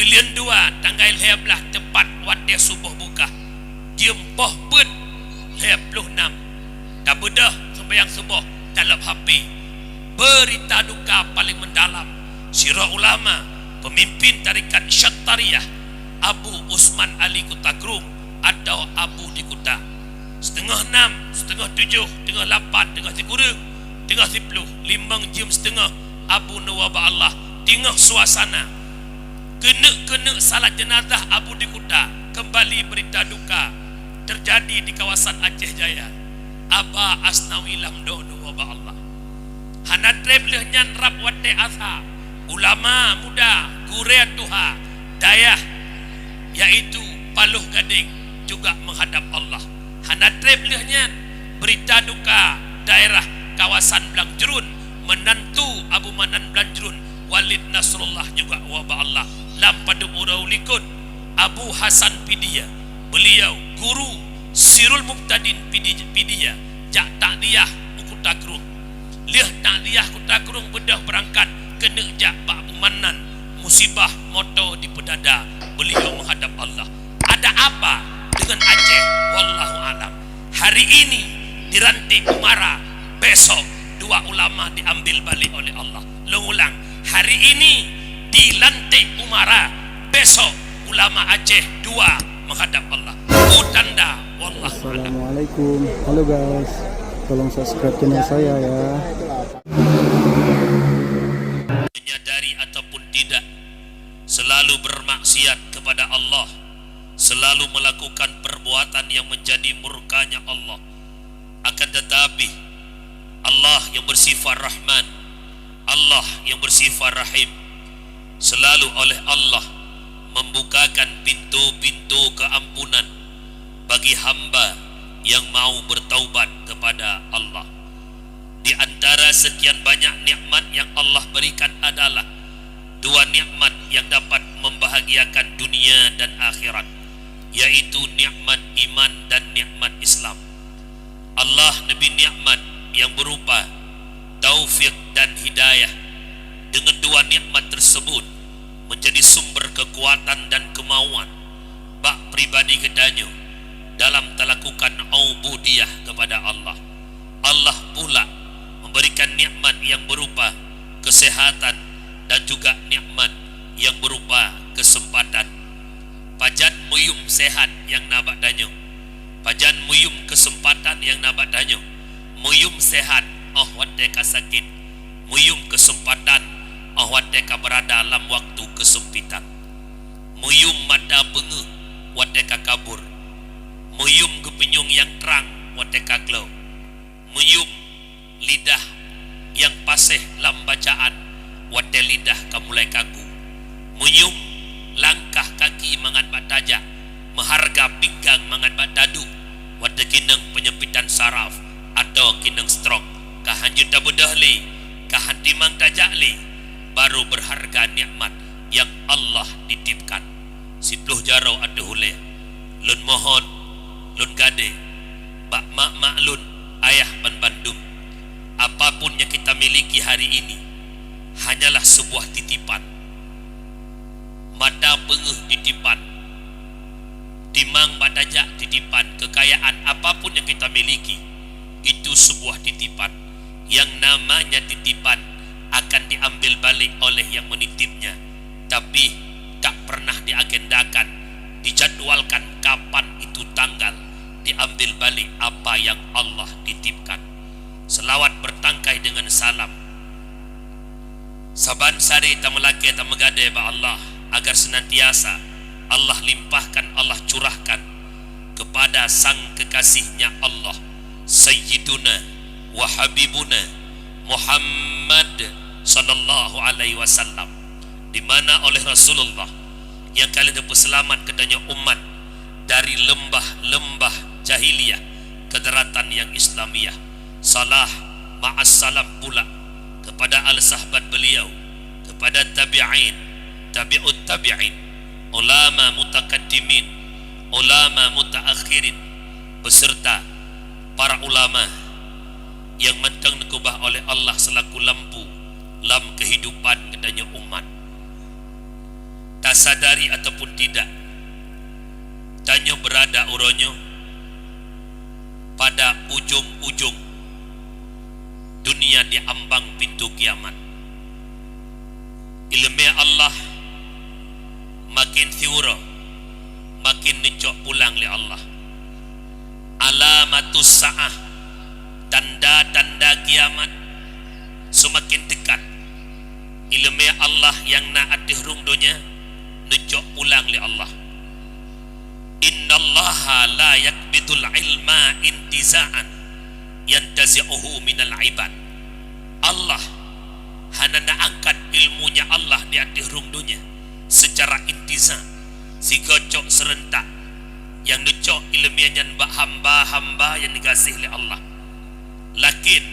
Pilihan dua tanggal 12 tepat waktu subuh buka. Jempah put 26. Tak bedah sembahyang subuh dalam HP. Berita duka paling mendalam. Sirah ulama, pemimpin tarikat Syattariyah, Abu Usman Ali Kutagrung atau Abu di Kuta. 5:30, 6:30, 7, 8, 3 10, 5 jam setengah Abu Nawaba Allah tengah suasana kena salat jenazah Abu di Kuta. Kembali berita duka terjadi di kawasan Aceh Jaya. Aba Asnawi Lamdo Nawaba Allah hanatreb lehnyan rap wate asa ulama muda Gurea Tuha Dayah yaitu Paluh Gading juga menghadap Allah. Hanatreb lehnyan berita duka daerah kawasan Blangjerun, menantu Abu Manan Blangjerun Walid Nasrullah juga wabah Allah lampadu uraulikun Abu Hasan Pidia, beliau guru Sirul Muqtadin Pidia jak takliyah Kutagrung. Liah takliyah Kutagrung bedah berangkat kena jak Pak Abu Manan musibah motor di pedada, beliau menghadap Allah. Ada apa dengan Aceh? Wallahu alam. Hari ini dirantik umara, besok dua ulama diambil balik oleh Allah. Ulang, hari ini dilantik umara, besok ulama Aceh dua menghadap Allah. Tanda wallahu alam. Assalamualaikum. Halo guys, tolong subscribe channel saya ya. Menyadari ataupun tidak, selalu bermaksiat kepada Allah, selalu melakukan perbuatan yang menjadi murkanya Allah. Akan tetapi Allah yang bersifat Rahman, Allah yang bersifat Rahim, selalu oleh Allah membukakan pintu-pintu keampunan bagi hamba yang mau bertaubat kepada Allah. Di antara sekian banyak nikmat yang Allah berikan adalah dua nikmat yang dapat membahagiakan dunia dan akhirat, yaitu nikmat iman dan nikmat Islam. Allah nabi nikmat yang berupa taufik dan hidayah. Dengan dua nikmat tersebut menjadi sumber kekuatan dan kemauan bak pribadi kedanyo dalam melakukan ubudiyah kepada Allah. Allah pula memberikan nikmat yang berupa kesehatan dan juga nikmat yang berupa kesempatan. Pajan muyum sehat yang nabak danyo, pajan muyum kesempatan yang nabak danyo. Muyum sehat oh wateka sakit, muyum kesempatan oh wateka berada dalam waktu kesempitan. Muyum mata bengeh wateka kabur, muyum kepenyung yang terang wateka glow, muyum lidah yang pasih lam bacaan wate lidah kamulai kaku, muyum langkah kaki mangat bat tajak, meharga pinggang mangat bat dadu wate kineng penyempitan saraf atau kineng stroke. Kahan juta bedahli, kahan timang tajakli, baru berharga nikmat yang Allah titipkan. 10 jarau ada hule, lun mohon, lun gade, bak mak lun, ayah ban bandum. Apapun yang kita miliki hari ini hanyalah sebuah titipan. Mata pengeh titipan, timang batajak titipan. Kekayaan apapun yang kita miliki itu sebuah titipan. Yang namanya titipan akan diambil balik oleh yang menitipnya, tapi tak pernah diagendakan, dijadwalkan kapan itu tanggal diambil balik apa yang Allah titipkan. Selawat bertangkai dengan salam. Saban sari tamelaki tamegade ba Allah agar senantiasa Allah limpahkan, Allah curahkan kepada sang kekasihnya Allah, Sayyiduna wa Habibuna Muhammad sallallahu alaihi wasallam, di mana oleh Rasulullah yang kali dapat selamat kedanya umat dari lembah-lembah jahiliyah ke daratan yang Islamiyah. Salah ma'as salam pula kepada al-sahabat beliau, kepada tabi'in, tabi'ut tabi'in, ulama mutakaddimin, ulama mutaakhirin, beserta para ulama yang mentang nekubah oleh Allah selaku lampu lam kehidupan kedanya umat. Tak sadari ataupun tidak, tanyo berada uronyo pada ujung-ujung dunia di ambang pintu kiamat. Ilmu Allah makin thiura, makin nencok pulang li Allah. Alamatus sa'ah, tanda-tanda kiamat semakin dekat. Ilmu Allah yang nak adih rung dunia nencok pulang li Allah. Innallaha la yakbidul ilma intiza'an yantazi'uhu minal ibad. Allah hana nak angkat ilmunya Allah di atas rung dunia secara intiza, si gocok serentak yang necok ilmiahnya mbak hamba-hamba yang dikasih oleh Allah. Lakin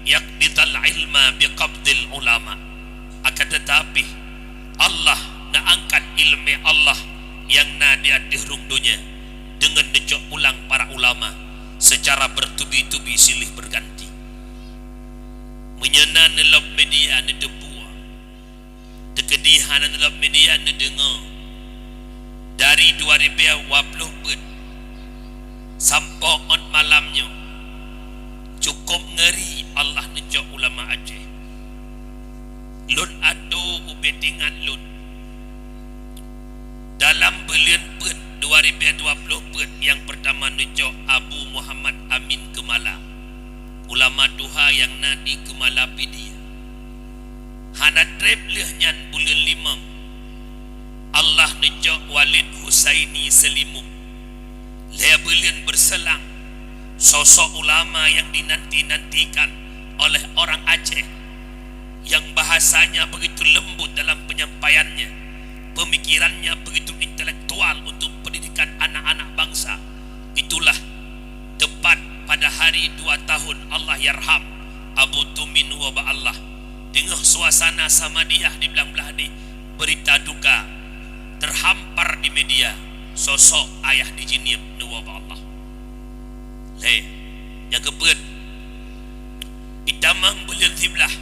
yakbidul ilma biqabdil ulama, akan tetapi Allah nak angkat ilmu Allah yang na di atas rung dunia dengan necok pulang para ulama secara bertubi-tubi silih berganti. Menyenan dalam media ni debuah, dekedihan dalam media ni dengar dari 2020 sampai on malamnya cukup ngeri. Allah necok ulama Aceh lun ado ubetingan lun dalam belian pun 2020 pun yang pertama necok Abu Muhammad Amin Kemala, ulama duha yang nadi Kemala Pedia. Hana trep lehnya bulan 5 Allah necok Walid Husaini Selimuk. Leh belian berselang sosok ulama yang dinanti-nantikan oleh orang Aceh, yang bahasanya begitu lembut dalam penyampaiannya, pemikirannya begitu intelektual untuk pendidikan anak-anak bangsa. Itulah tepat pada hari 2 tahun Allah yarham Abu Tumin wa ba'allah, dengan suasana Samadiyah di belah-belah ni berita duka terhampar di media sosok ayah di Jinib wa ba'allah. Yang kebet itamang bulan Ziblah,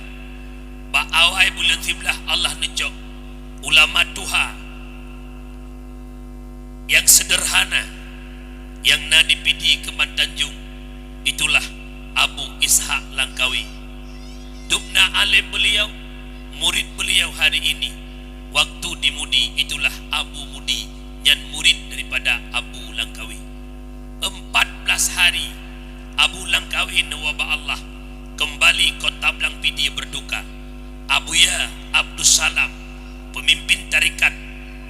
ba'awai bulan Ziblah Allah necok ulama tuha yang sederhana yang na dipidi ke Tanjung. Itulah Abu Ishaq Langkawi. Dubna alim beliau, murid beliau hari ini waktu di Mudi, itulah Abu Mudi yang murid daripada Abu Langkawi. 14 hari Abu Langkawi nawaba Allah kembali kota Blangpidi berduka. Abuya Abdus Salam, pemimpin tarikat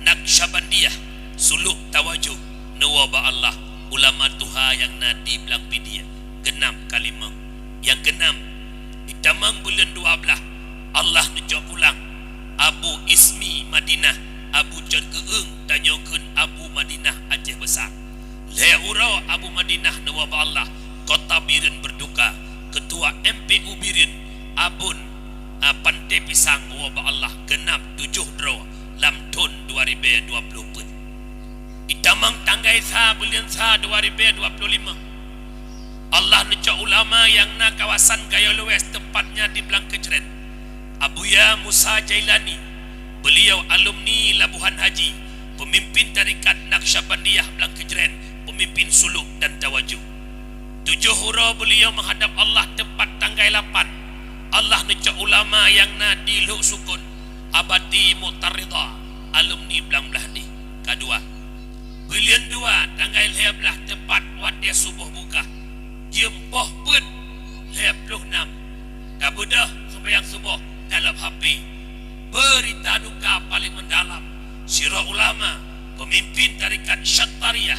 Naqsyabandiyah suluk tawajuh nawaba Allah, ulama tuha yang nadi Blangpidi genap kalimah. Yang genap itamang bulan 12 Allah nejok pulang Abu Ismi Madinah, Abu John Keung tanyakan Abu Madinah Aceh Besar. Leura Abu Madinah nawaba Allah kota Biren berduka. Ketua MPU Biren Abun Pantai Pisang nawaba Allah genap 7 dro lam tahun 2020 pun. Itamang tanggai sa bulan sa 2025 Allah necok ulama yang na kawasan Gaya Luwes, tepatnya di Belang Kejret. Abuya Musa Jailani, beliau alumni Labuhan Haji, pemimpin tarikat Naqsyabandiyah Belang Kejret, pemimpin suluk dan tawajuh. 7 hura beliau menghadap Allah tepat tanggai 8. Allah necok ulama yang na di Luk Sukun, Abadi Mutarridha, alumni Belang Belahdi. Kedua bulan 2 tanggai 11 tepat wadah subuh buka jempoh pun 26 kabudah sembahyang subuh dalam HP. Berita duka paling mendalam sirah ulama pemimpin tarikat Syattariyah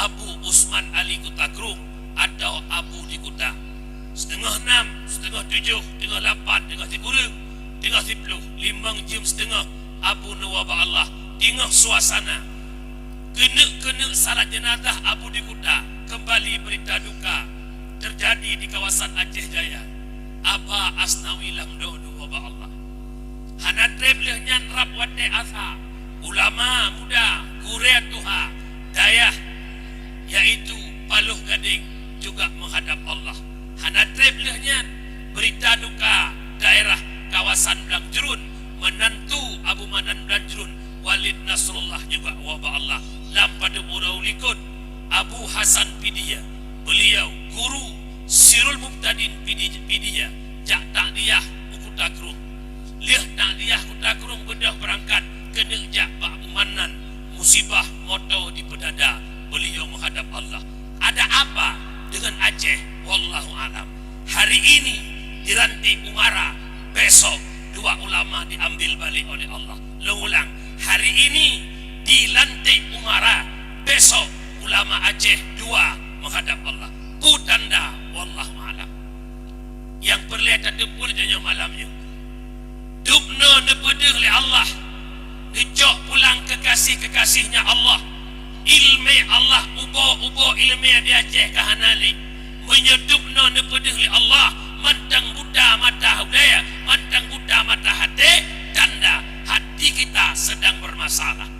Abu Usman Ali Kutagrung atau Abu di Kuta. 5:30, 6:30, 7:30, 8:30, 9:30, 10, 5 jam setengah Abu nawaba Allah tengok suasana kena salat jenazah Abu di Kuta. Kembali berita duka terjadi di kawasan Aceh Jaya. Aba Asnawi Lamdo nawaba Allah hana trebleh nyan rap wate asa ulama muda kuret tuha dayah yaitu Paluh Gading juga menghadap Allah. Hana trebleh nyan berita duka daerah kawasan Belang Jerun menantu Abu Manan Belang Jerun Walid Nasrullah juga wabah Allah lam pada uraulikun Abu Hasan Pidia, beliau guru Sirul Mubtadin Pidia jak takdiah buku takrung liah takdiah ku takrung bedah berangkat kena jak bak manan musibah moto di pedada beliau menghadap Allah. Ada apa dengan Aceh? Wallahu alam. Hari ini diranti Umara, besok dua ulama diambil balik oleh Allah. Ulang, hari ini dilantik Umara, besok ulama Aceh dua menghadap Allah. Ku tanda wallahu alam. Yang perlihat depul janya malamnya. Dupno nepedeh oleh Allah. Ngejok pulang kekasih-kekasihnya Allah. Ilmu Allah ubo ilmu di Aceh kahanali. Menyedupno nepedeh oleh Allah. Mantang Buddha mata budaya, mantang Buddha mata hati, tanda hati kita sedang bermasalah.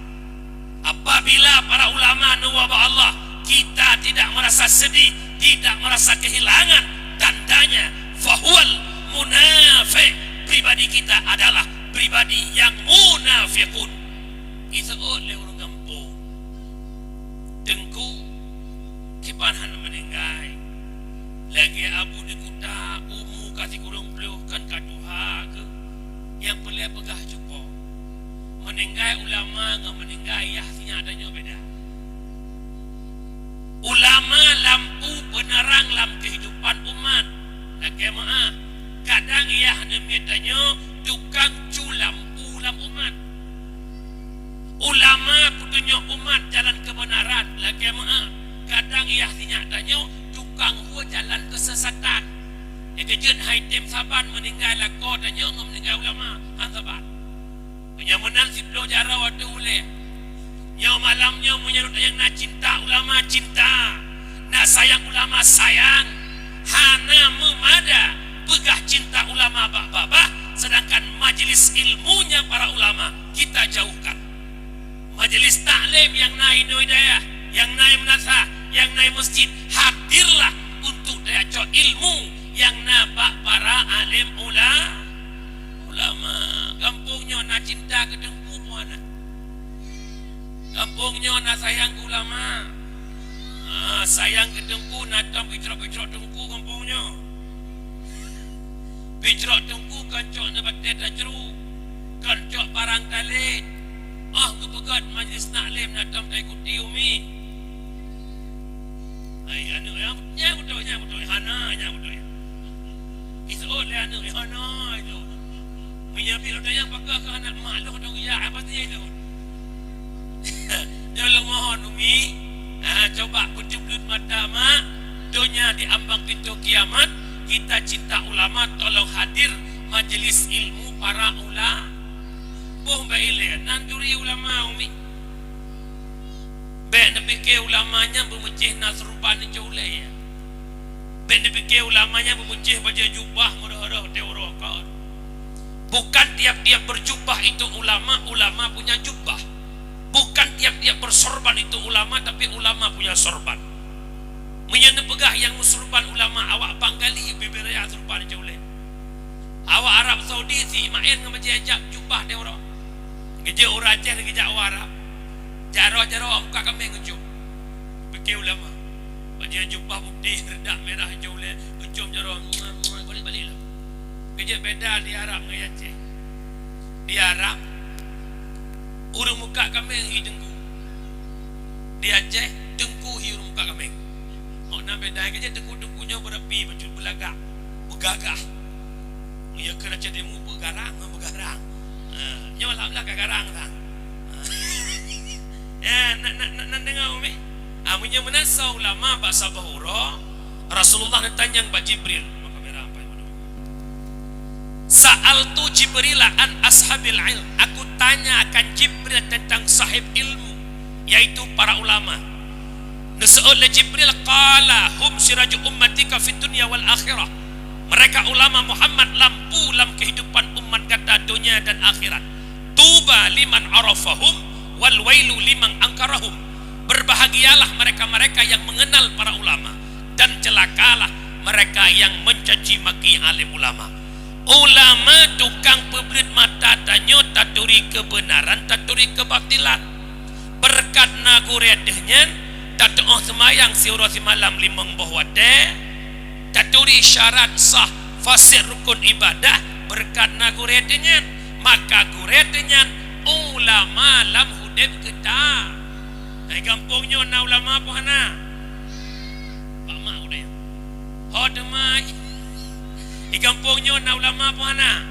Apabila para ulama nuwabah Allah, kita tidak merasa sedih, tidak merasa kehilangan, tandanya fahuwal munafiq. Pribadi kita adalah pribadi yang munafiqun. Kita oleh orang kampung. Dengku kipanhan meninggai. Lagi abu di kuta umu kasih kurung peluh kan kaduha ke yang pelih pegah cukup meninggai ulama nggak meninggai yahnya adanya beda. Ulama lampu penerang lam kehidupan umat. Lagi maaf kadang yah nemitanya tukang culampu lam umat. Ulama kudunya umat jalan kebenaran. Lagi maaf kadang yahnya adanya tukang huwa jalan kesesatan. Kejadian haitim saban meninggal lakor dan yang meninggal ulama saban. Penyamanan siplo jara waktu ule. Yang malamnya menyerut yang nak cinta ulama cinta, nak sayang ulama sayang. Hana memada pegah cinta ulama bak-babah, sedangkan majlis ilmunya para ulama kita jauhkan. Majlis taklim yang naik hidayah, yang naik menasah, yang naik masjid, hadirlah untuk diajar ilmu yang nabak para alim ulama. Kampungnya nak cinta ke dengku puana. Kampungnya nak sayang ke ulama. Sayang ke dengku nak tam picrok-picrok dengku kampungnya. Picrok dengku kancok nebat teta jeru. Kancok parang talit. Kepegat majlis taklim nak tam tak ikuti umi. Ay anu yang betul hana yang betul. Itu oleh anu hana itu. Menyapi roda yang pakai ke anak makhluk dong ya apa dia itu. Tolong mohon umi, coba kujublut mata mak, dunia di ambang pintu kiamat, kita cinta ulama tolong hadir majlis ilmu para ulama. Boh baile nanduri ulama umi. Ben nepike ulamanya bermucih nasruban jole ya. Ben nepike ulamanya bermucih baju jubah murah-murah teorokon. Bukan tiap-tiap berjubah itu ulama punya jubah. Bukan tiap-tiap bersorban itu ulama, tapi ulama punya sorban. Menyana pegah yang musurban ulama awak Banggali beberaya sorban jole. Awak Arab Saudi si main ngamajak jubah teoro. Geje orang Aceh geje Arab. Jaro-jaro muka kami ngejum. Pakai ulama. Baju jubah putih redak merah jole. Ngejum jaro balik-balik lah. Kerja beda di Arab dengan Aceh. Di Arab urung muka kami dengku. Di Aceh dengku urung muka kami. Oh nak beda kerja dengku-dengkunya berapi baju belagak, bergagah. Ya kena jadi mu bergarang. Nyolah lah garang lah. Nak dengar umi. Amunya menasa ulama bahasa bahura. Rasulullah tanya Mbak Jibril. Sa'altu Jibril an ashabil ilm. Aku tanya akan Jibril tentang sahib ilmu, yaitu para ulama. Nas'al Jibril qala hum siraju ummatika fid dunya wal akhirah. Mereka ulama Muhammad lampu lam kehidupan umat kata dunia dan akhirat. Tuba liman arafahum wal wailu liman angkarahum. Berbahagialah mereka-mereka yang mengenal para ulama, dan celakalah mereka yang mencaci maki alim ulama. Ulama tukang pebelit mata tanyo taturi kebenaran, taturi kebatilan. Berkat naguredehnya tatu'oh semayang siurah si malam limang bohwate, taturi syarat sah fasih rukun ibadah. Berkat naguredehnya maka guredehnya ulama lam hudib kita. Hai kampungnya na ulama apa hana? Pak mak udah ya. Hodemai. Di kampungnya na ulama apa hana?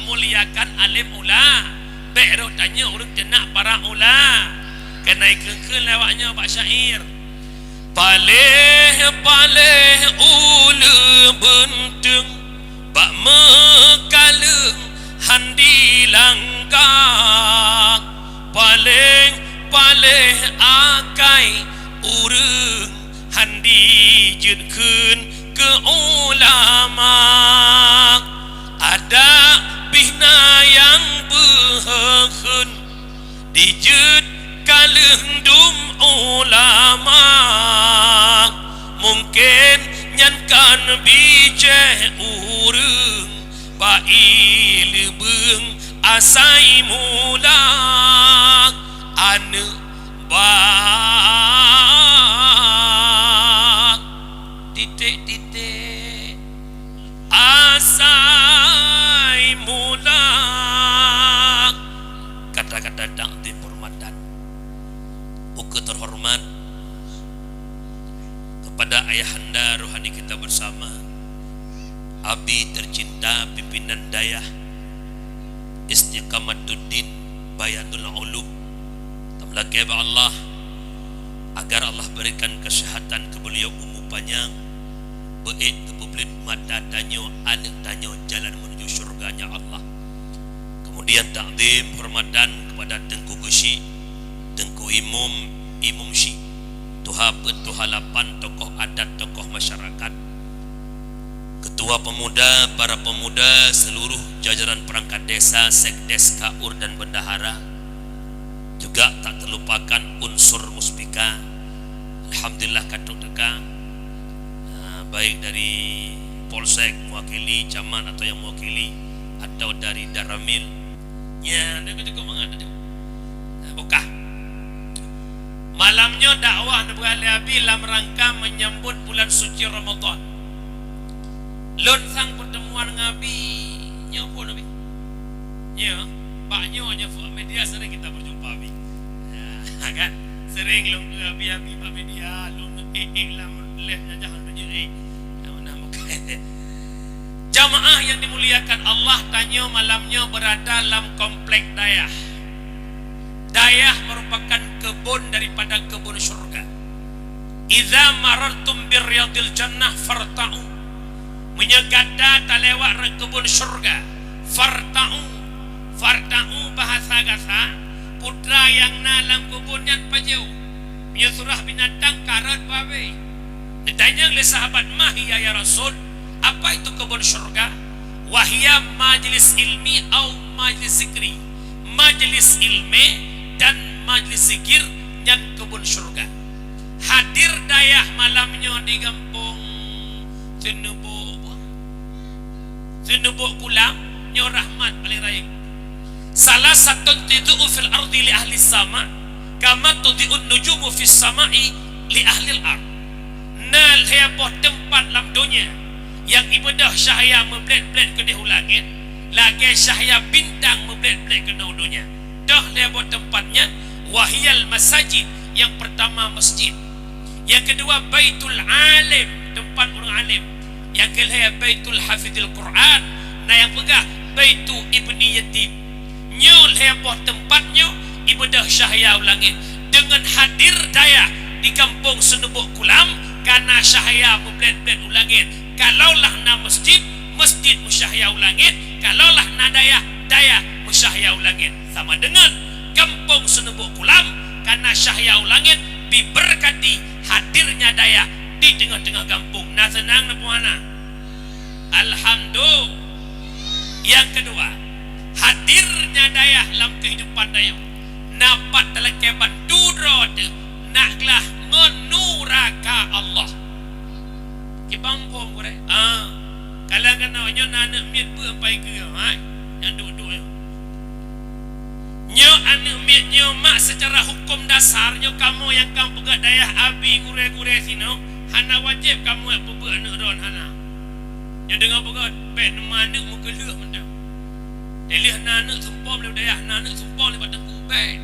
Muliakan alim ula. Be'roh tanya urang tenak para ula. Kena ikengkeun lewaknya pak syair. Paleh ulu benteng bak mekaleng handi langkang. Paleh akai urang handi jeutkeun ke ulama. Ada bihna yang beheun dijeut kalendum ulama. Mungkin nyankan bijeh urang bail beung asai mula ane bak titik-titik asai mula. Kata-kata takdim hormatan uku terhormat kepada ayahanda rohani kita bersama, abi tercinta pimpinan dayah Istiqamatuddin Bayanul Ulum. Tamlaki Allah agar Allah berikan kesehatan ke beliau, umur panjang, beik ke publik mata tanyo, anak tanyo jalan menuju surganya Allah. Kemudian takdim hormatan kepada Tengku Gusi, Tengku Imum Syi, Tuha Halapan, tokoh adat, tokoh masyarakat, ketua pemuda, para pemuda, seluruh jajaran perangkat desa, sekdes, kaur dan bendahara. Juga tak terlupakan unsur muspika. Alhamdulillah katuk teka, baik dari polsek mewakili camat atau yang mewakili, atau dari Daramil. Ya, dia cukup mengatakan buka malamnya dakwah Nabi dalam rangka menyambut bulan suci Ramadan. Lon sang pertemuan ngabi nyopo Nabi. Ya, baknya nyopo media sering kita berjumpa abi. Ya, kan? Sering long abi pak media long iklam lehnya jangan menjadi. Nama muka. Jamaah yang dimuliakan Allah, tanya malamnya berada dalam komplek dayah. Dayah merupakan kebun daripada kebun surga. Idza marartum birriyadil jannah farta'u. Menyegada talewat kebun surga. Farta'u bahasa gasa putra yang nalam kebun yang pajau. Ia surah binatang karat babe. Ditanya oleh sahabat Mahia ya Rasul, apa itu kebun surga? Wahia majlis ilmi atau majlis zikri. Majlis ilmi dan majlis zikir yang kebun surga. Hadir dayah malamnya di kampung Senubuk Kulam Nyo Rahmat paling raya. Salah satu tidu'u fil ardi li ahli sama kama tudi'un nujumu fis sama'i li ahli al-ard. Nal heboh tempat dalam dunia yang ibadah syahaya memblet-blet ke dehu langit, lagi syahaya bintang memblet-blet ke dehu dunia. Dah heboh tempatnya wahiyal masajid, yang pertama masjid, yang kedua baitul alim, tempat orang alim, yang ketiga baitul hafidil Quran, nah yang pegah baitu ibni yatim. Nyul heboh tempatnya ibadah syahaya langit dengan hadir daya di kampung Senubuk Kulam karena syahaya memblet-blet ulangit. Kalaulah na masjid musyahya ulangit, kalaulah na daya musyahya ulangit. Sama dengan kampung Senubuk Kulam karena syahya ulangit diberkati hadirnya daya di tengah-tengah kampung. Nah senang na puana. Alhamdulillah. Yang kedua, hadirnya daya dalam kehidupan daya. Napat telekeban dudrod naklah ngonuraka Allah. Kibampong gore. Kalau kena nyo anak miet ber ampai ke yang duduk nyo anak miet nyo mak secara hukum dasarnya kamu yang kamu pegat dayah abi gure-gure sino hana wajib kamu yang peber anak ron hana. Yang dengar pegat pet mana muka lek mentang. Delih anak sumpah le dayah anak sumpah le batang kubek.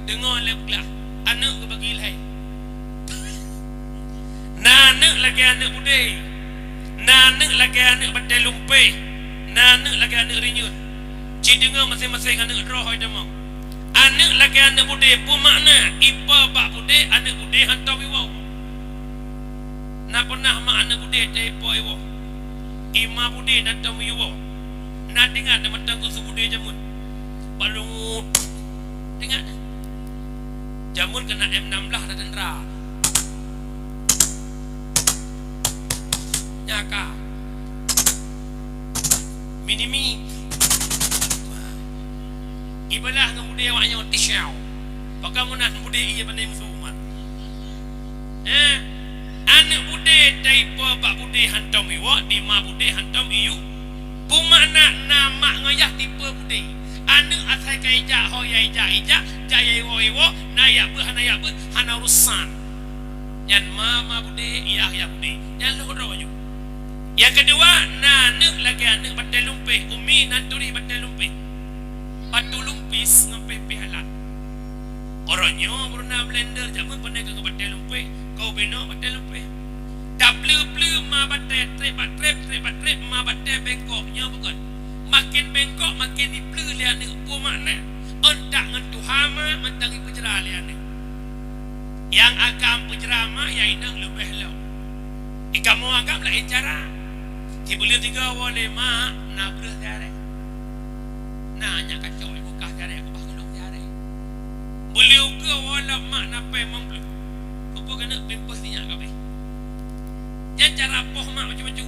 Dengar le belah anak ke bagi lain. Nanak lagi anak bude. Nanak lagi anak batai lumpeh. Nanak lagi anak rinyut. Cik dengar masing-masing anak roh ada mau. Anak lagi anak bude pun makna ipa bak bude anak bude hantar wiwau. Nak pernah mak anak bude tak ipa wiwau. Ima bude hantar wiwau. Nak dengar ada matang ku bude jamun. Baru dengar. Jamun kena M16 dah dendera. Nyaka minimi ibalah dengan budaya awaknya tisyaw bagaimana budaya ia pandai musuh anak budaya taipa bak budaya hantam iwa di ma budaya hantam iyu pumakna nama ngayah tipe budaya anak asal kaijak hoya ijak jaya iwa nayak ber hana urusan yan mama budaya iya ya budaya yan loro aja. Yang kedua, nanak lagi anak batai lumpih. Umi nanturi batai lumpih. Batu lumpis ngampai pihalat. Orangnya pernah blender jaman pandai ke batai lumpih. Kau bina batai lumpih. Tak bleu-bleu ma batai trip ma batai bengkoknya bukan. Makin bengkok makin dibleu li anak. Apa makna? Ontak dengan tuhama mentangi penjerah li anak. Yang agam penjerah ma yang inang lebih lau. Kamu anggap lain cara. Tiba-tiba tiga wale mak nak belah tiare. Nak hanya kacau ibu kah tiare aku bakulung tiare. Beliau ke wala mak napai membeli. Apa kena pimpus ni nak kabeh. Yang cara poh mak macam-macam.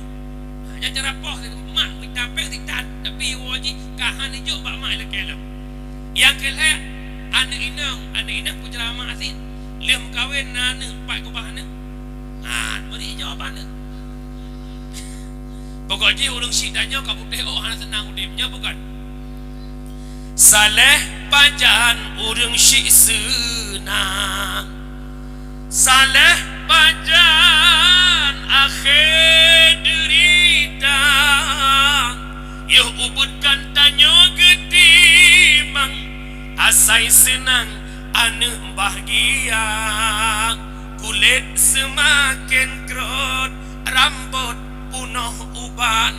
Yang cara poh mak kita pek tidak tapi waji kahan hijau bak mak lekeh lam. Yang kelak anak inang putra mak asin. Liam kahwin anak pak ku bahana. Beri jawapan. Pokoknya urang syik tanya kamu teh hana senang udipnya bukan. Saleh pajan urang syik senang. Saleh pajan akhir derita. Yuh ubudkan tanya getimang asai senang anu bahagia. Kulit semakin kerut rambut punoh uban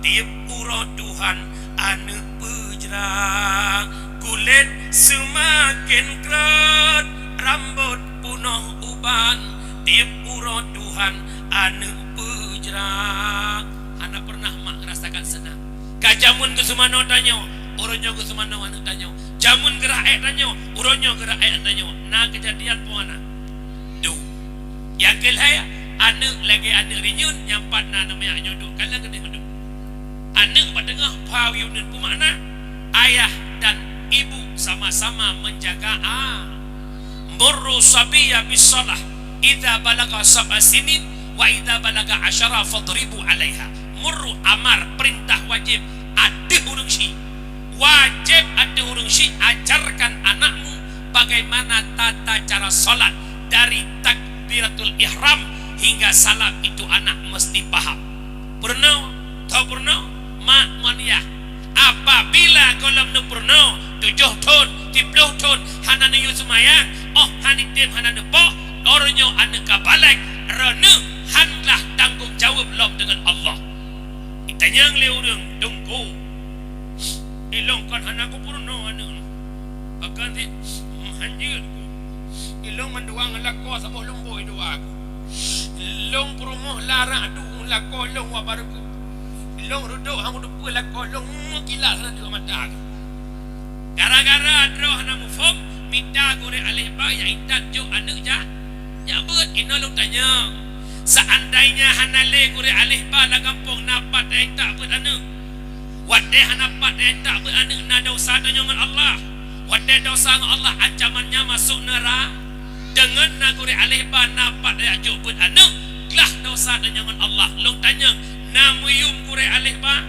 tiap uro Tuhan anu pejrang. Kulit semakin kerut rambut punoh uban tiap uro Tuhan anu pejrang. Anak pernah mak rasakan senang. Kajamun ke sumano tanya uronyo ke sumano anu tanya. Jamun gerak tanya uronyo gerak tanya. Nah kejadian pun anak yang kelaya anak lagi anak rinyun yang patna namanya nyoduk kala kena nyoduk anak pada tengah pawiyun pun makna ayah dan ibu sama-sama menjaga murru sabiya bisalah idza balaga sab'a sinin wa idza balaga 10 fadribu 'alaiha. Murru amar perintah wajib ada urang syi wajib ada urang syi ajarkan anakmu bagaimana tata cara salat dari takbiratul ihram hingga salam itu anak mesti paham. Pernah? Tahu pernah? Mak waniyah. Apabila kolam nu pernah 7 tahun, 30 tahun hana nu semayang, hani tim hana nu po, orangnya anak kabalik, rana hanlah tanggung jawab lom dengan Allah. Itanyang le urang tunggu. Ilongkan hana ku pernah anak. Akan ti hanjir ku. Ilong manduang lako sa lumboy doa aku. Long promoh larang adu lako long wa barku. Long ruduk hang dupu lako long kilas na dua mata. Gara-gara droh na mufom minta gore alih ba ya intat jo anak ja. Ya bet ina lu tanya. Seandainya hanale gore alih ba la kampung napat ai tak bet anak. Wade hanapat ai tak bet anak na dosa dengan Allah. Wade dosa dengan Allah ancamannya masuk neraka. Dengan naguri alih ba napat ya jubut anak lah dosa dengan Allah. Long tanya Namu yum kure alih ba.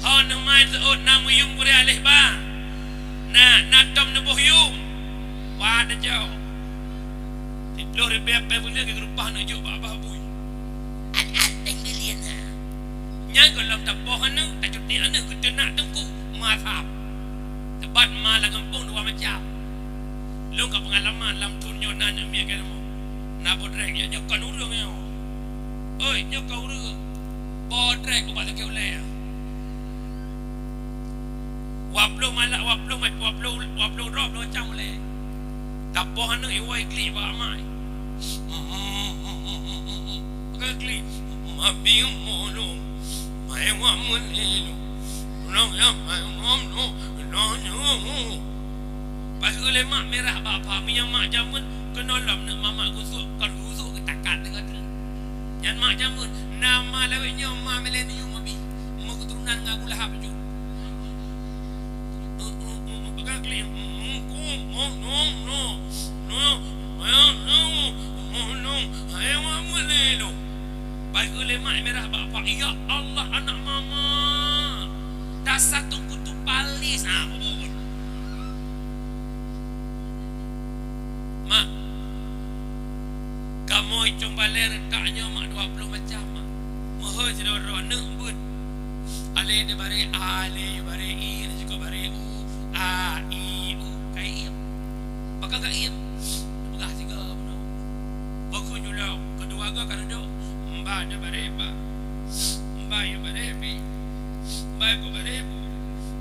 Ho na mai zo namu yum kure alih ba. Na tom na boh yum. Wa da jauh. Lo rebe pe boleh ke grupah na jo ba ba bui. At tinggalin ha. Nyang kalau tak boh na tak cuti ana ke nak tengku mathap. Debat malah kampung dua macam. Lo ka pengalaman lam tunyo na mi ke mo. Na bodrek ya nyokan urang ya. Oi nyokan urang. Bodrek ubat ke oleh. Waplo malak waplo rob lo macam oleh. Tapoh ana iwai kli ba mai. Pakai kli. Mabi mono. Mai wa mulelo. Long ya mai ngom no. No. Pas lemak merah bapa punya mak jamun kena lam nak mamak gusuk kalau gusuk takat dekat. Yang mak jamun nama lawetnya mak milenium mabi. Mau keturunan ngaku lahap ju. Pakai kli. Lemak merah bapa. Ya Allah anak mama. Dasar tunggu tu palis. Mak. Kamu icung balik retaknya mak 20 macam mak. Mohon sedara nak but. Ale de bare ale bare i juga bare u a i u kai. Pakai kai. Pegah tiga benar. Aku nyulau kedua agak kan ada. Mbak ada bare ba. Mbak ya bare bi. Mbak aku bare bu.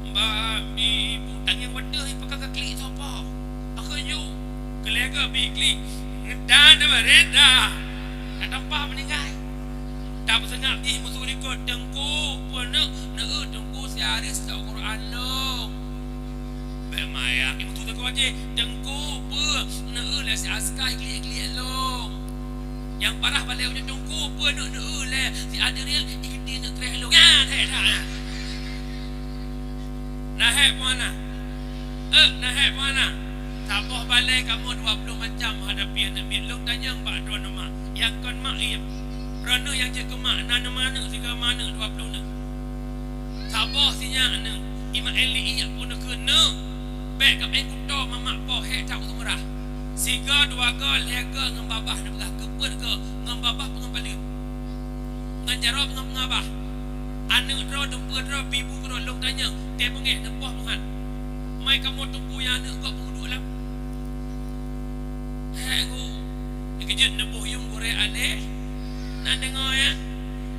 Mbak bi bu tanya wadah pakai kaki siapa? Aku you. Kelega bi klik. Dan ada bare dah. Tak tampak meninggal. Tak bersengap di musuh rekod dengku pun nak dengku siaris Al-Quran lo. Baik maya ibu tu tak wajib dengku pun nak lah si askai klik lo. Yang parah balik udah dengku pun nak lah si Adriel ikut nak kereh lo. Kan hek dah. Nah hek mana? Nah hek mana? Tabah balik kamu 20 macam hadapi anak miluk tanya mbak dua nama. Yang kan mak iya. Rana yang je ke mak nana mana tiga mana 20 ne. Tabah sinya ne. Ima eli iya pun ke ne. Baik ke main kuto mamak po hek tak merah. Siga dua ga lega ngam babah ne begah keput ke ngam babah pengembali. Ngan jaro pengabah. Anu ro dempur ro bibu ro long tanya. Dia pengeh nepah pengan. Mai kamu tunggu yang ne kau penguduk lam. Hego. Kejut nebuh yung gore ale. Nak dengar ya.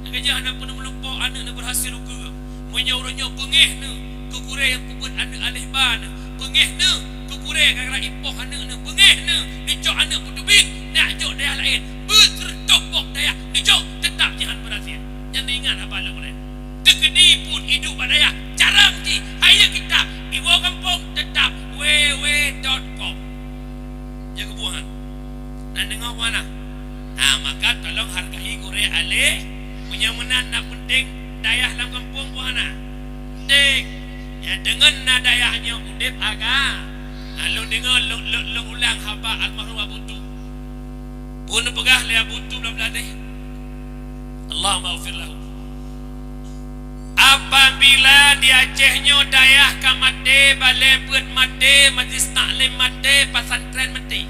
Kerja anak pun melupa anak nak berhasil juga. Menyaurannya pengeh ne ke gore yang kubut anak alih ban. Pengeh ne ke gore gara ipoh anak ne. Pengeh ne dicok anak putu bing nak jok daya lain. Bertopok daya dicok tetap jangan berhasil. Jangan ingat apa lo boleh. Tekedi pun hidup daya. Jarang di ayo kita ibu kampung tetap www.com. Jaga buahan. Nak dengar mana? Nah, maka tolong hargai gore ale punya menan nak penting dayah dalam kampung buana. Penting. Ya dengan na dayahnya udip aga. Lalu dengar lo ulang haba almarhum Abu Tu. Pun pegah le Abu Tu belah deh. Allahumma ghfir lahu. Apabila di Acehnya dayah ka mate balai buat mate majlis taklim mate pesantren mate.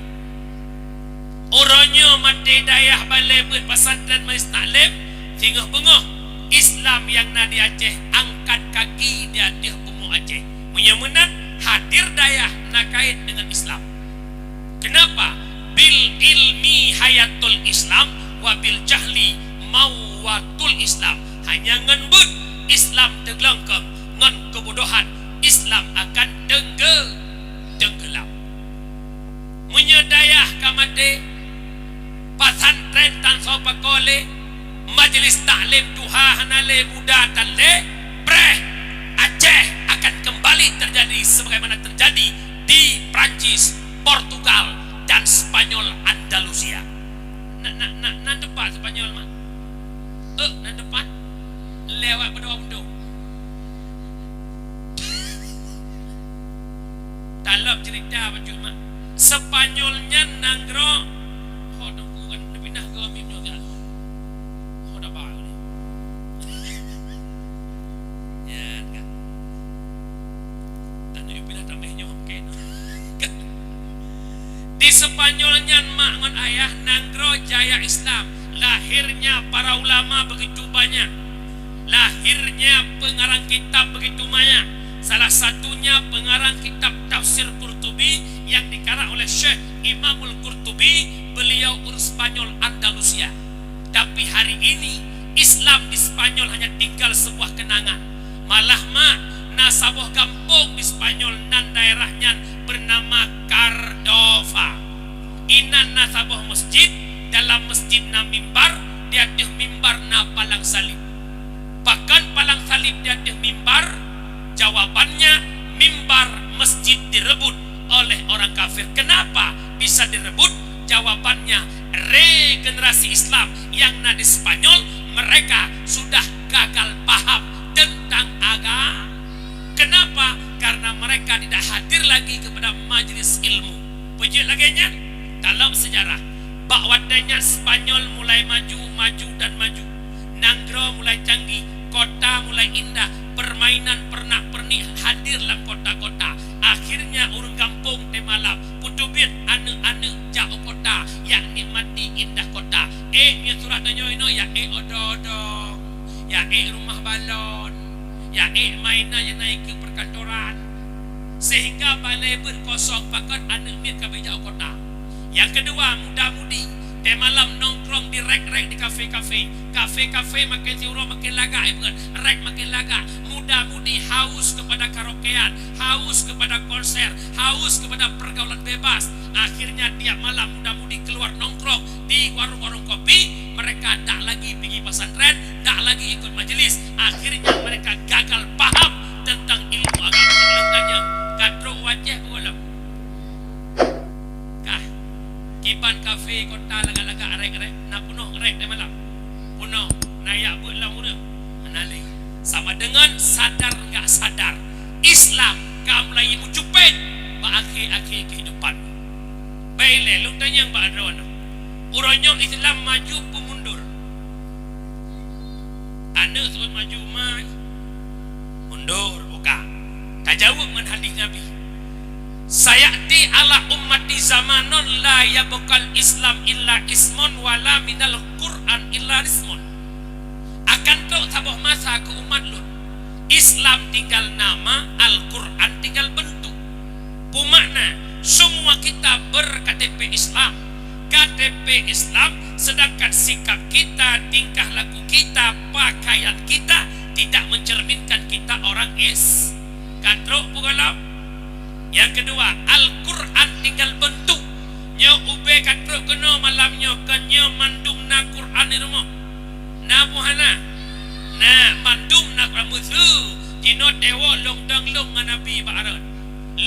Orangnya mati dayah balai buat pesantren majlis taklim sehingga bengah Islam yang nak di Aceh angkat kaki dia bumuk Aceh punya menang hadir dayah nak kait dengan Islam. Kenapa? Bil ilmi hayatul Islam wa bil jahli mawatul Islam. Hanya ngenbut Islam tergelengkang ngan kebodohan Islam akan tenggelam. Menyedayah kamate pesantren tan sopa kole majlis taklim duha hanale muda tanle breh Aceh akan kembali terjadi sebagaimana terjadi di Prancis, Portugal dan Spanyol Andalusia. Nak depan Spanyol mah. Nak depan lewat pada orang dong. Dalam cerita apa cuma Spanyolnya nanggro. Kau dah pindah ke Mimio kan? Kau dah bawa ni. Di Spanyolnya mak ngon ayah Nanggro Jaya Islam. Lahirnya para ulama begitu banyak. Lahirnya pengarang kitab begitu banyak. Salah satunya pengarang kitab tafsir Qurtubi yang dikarang oleh Syekh Imamul Qurtubi. Beliau urus Spanyol Andalusia. Tapi hari ini Islam di Spanyol hanya tinggal sebuah kenangan. Malah mak nasabah kampung di Spanyol dan daerahnya bernama Cardova. Inan nasabah masjid, dalam masjid na mimbar, dia ada mimbar na palang salib. Bahkan palang salib dia ada mimbar. Jawabannya mimbar masjid direbut oleh orang kafir. Kenapa bisa direbut? Jawabannya regenerasi Islam yang ada di Spanyol, mereka sudah gagal paham tentang agama. Kenapa? Karena mereka tidak hadir lagi kepada majelis ilmu. Puji lagi nya dalam sejarah bakwadanya Spanyol mulai maju dan maju. Nanggro mulai canggih, kota mulai indah, permainan pernak-pernik hadir dalam kota-kota. Akhirnya urang kampung temalam putubit ane-ane jauh kota yang nikmati indah kota. Nya surat danyo ino ya ododong, ya rumah balon, ya mainan yang naik ke perkantoran, sehingga balai berkosong pakat ane mit ke jauh kota. Yang kedua, muda-mudi temalam nongkrong di rek-rek di kafe-kafe makin siuro makin lagak, rek makin lagak. Muda-mudi haus kepada karaokean, haus kepada konser, haus kepada pergaulan bebas. Akhirnya tiap malam muda-mudi keluar nongkrong di warung-warung kopi. Mereka tak lagi pergi pesantren, tak lagi ikut majelis. Akhirnya mereka gagal paham tentang ilmu agama. Tanya kadro wajah boleh kah kiban kafe kota lagak-lagak rek-rek nak punuh rek di malam punuh nayak buat lah murah menali sama dengan sadar enggak sadar Islam kam mulai mucupin akhir-akhir kehidupan. Baiklah lu tanya yang Pak Adron uronyo Islam maju pun mundur. Anak suruh maju mundur bukan tak jawab dengan hadis Nabi. Sayati ala ummati zamanon la yabqal Islam illa ismun wala minal Qur'an illa ismun. Akan kau sabah masa ke umat lu Islam tinggal nama, Al-Quran tinggal bentuk. Pumakna semua kita ber-KTP Islam, KTP Islam, sedangkan sikap kita, tingkah laku kita, pakaian kita tidak mencerminkan kita orang Katrok pugalam. Yang kedua, Al-Quran tinggal bentuk. Nyo ube katrok kena malamnya kenyo mandum na Quran ni rumah. Na puhana. Na mandum na ramusu. Jino tewo long dang long nganabi ba'aran.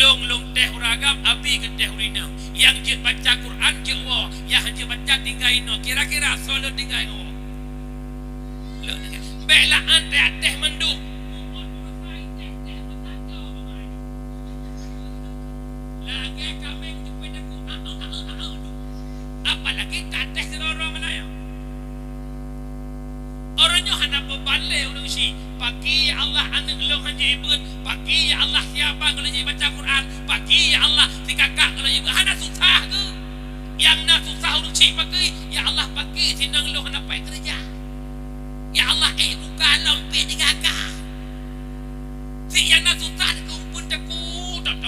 Long teh uragam abi ke teh urina. Yang je baca Quran je wo, yang je baca tinggal ino. Kira-kira solo tinggal ino. Lo dengar. Baiklah ante teh mandum. Lagi kami jumpa aku. Apalagi tateh seroro Melayu. Orangnya hendak berbalik ulung si. Pagi ya Allah anak long haji ibut. Pagi ya Allah siapa kalau jadi baca Quran. Pagi ya Allah si kakak kalau ibut. Hendak susah ke? Yang nak susah ulung si pagi. Ya Allah pagi sinang long hendak pergi kerja. Ya Allah bukan long pergi di kakak. Si yang nak susah kumpul takut tak.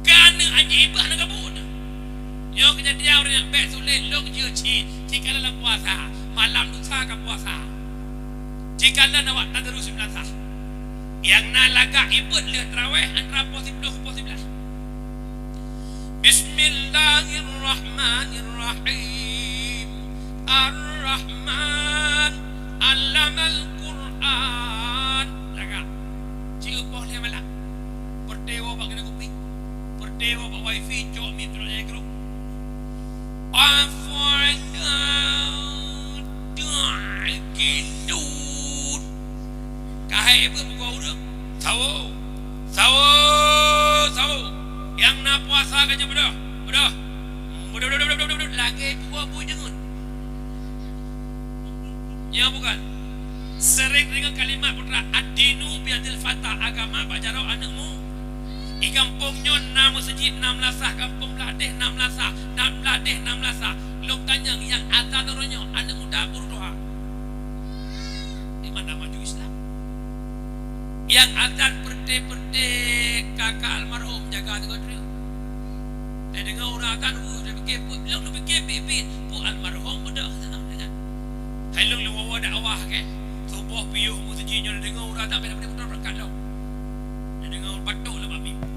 Kerana haji ibut nak kabut. Yo kejadian orang yang baik sulit long je jika dalam puasa malam lusa ke puasa. Jika nak awak tak terus belasah. Yang nak lagak ibut le tarawih antara pos 10 pos 11. Bismillahirrahmanirrahim. Ar-Rahman 'allamal Quran. Lagak. Cik upah dia malam. Perdewa bak kena kuping. Perdewa bak wifi cok mi terus dia grup. Gindut kahai apa buka udah sawo yang nak puasa kerja bedah lagi buah jengun ya bukan sering dengan kalimat putra ad-dinu biadil fatah agama pak jarau anakmu I kampung nyon na masjid 6 lasah, kampung Beladih 6 lasah, nak Beladih 6 lasah. Lok tanya yang azan orangnya anak muda berdoa. Di mana maju Islam? Yang azan perde kakak almarhum jaga tu dia. Dia dengar orang azan, dia fikir pun belum fikir bibit pun almarhum muda senang dengan. Hai long lawa dakwah ke. Subuh piyuh masjidnya dia dengar orang azan pada betul berkat dah. Dia dengar patutlah mak mimpi.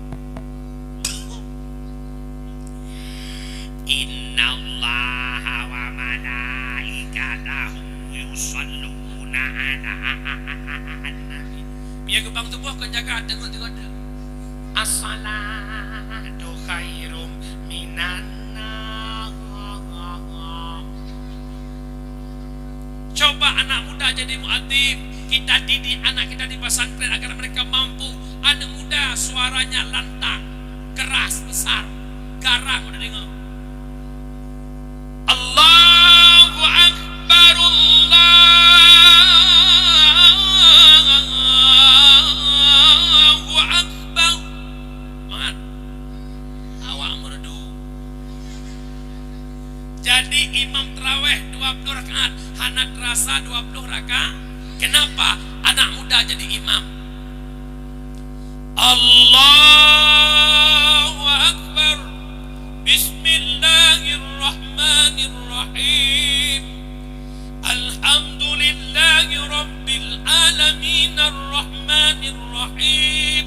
Innallaha wa malaikatahu yusalluna ala nabi. Biar gebang tubuh kau jaga tengok-tengok dia. As-salatu khairum minan nar. Coba anak muda jadi muadzin. Kita didik anak kita di pesantren agar mereka mampu. Anak muda suaranya lantang, keras, besar, garang udah dengar. Allahu Akbar, Allahu Akbar. Mat, awak merdu. Jadi imam terawih 20 rakaat, anak terasa 20 rakaat. Kenapa anak muda jadi imam? Allahu Akbar. Bismillahirrahmanirrahim. Alhamdulillahi Rabbil Alamin Ar-Rahmanirrahim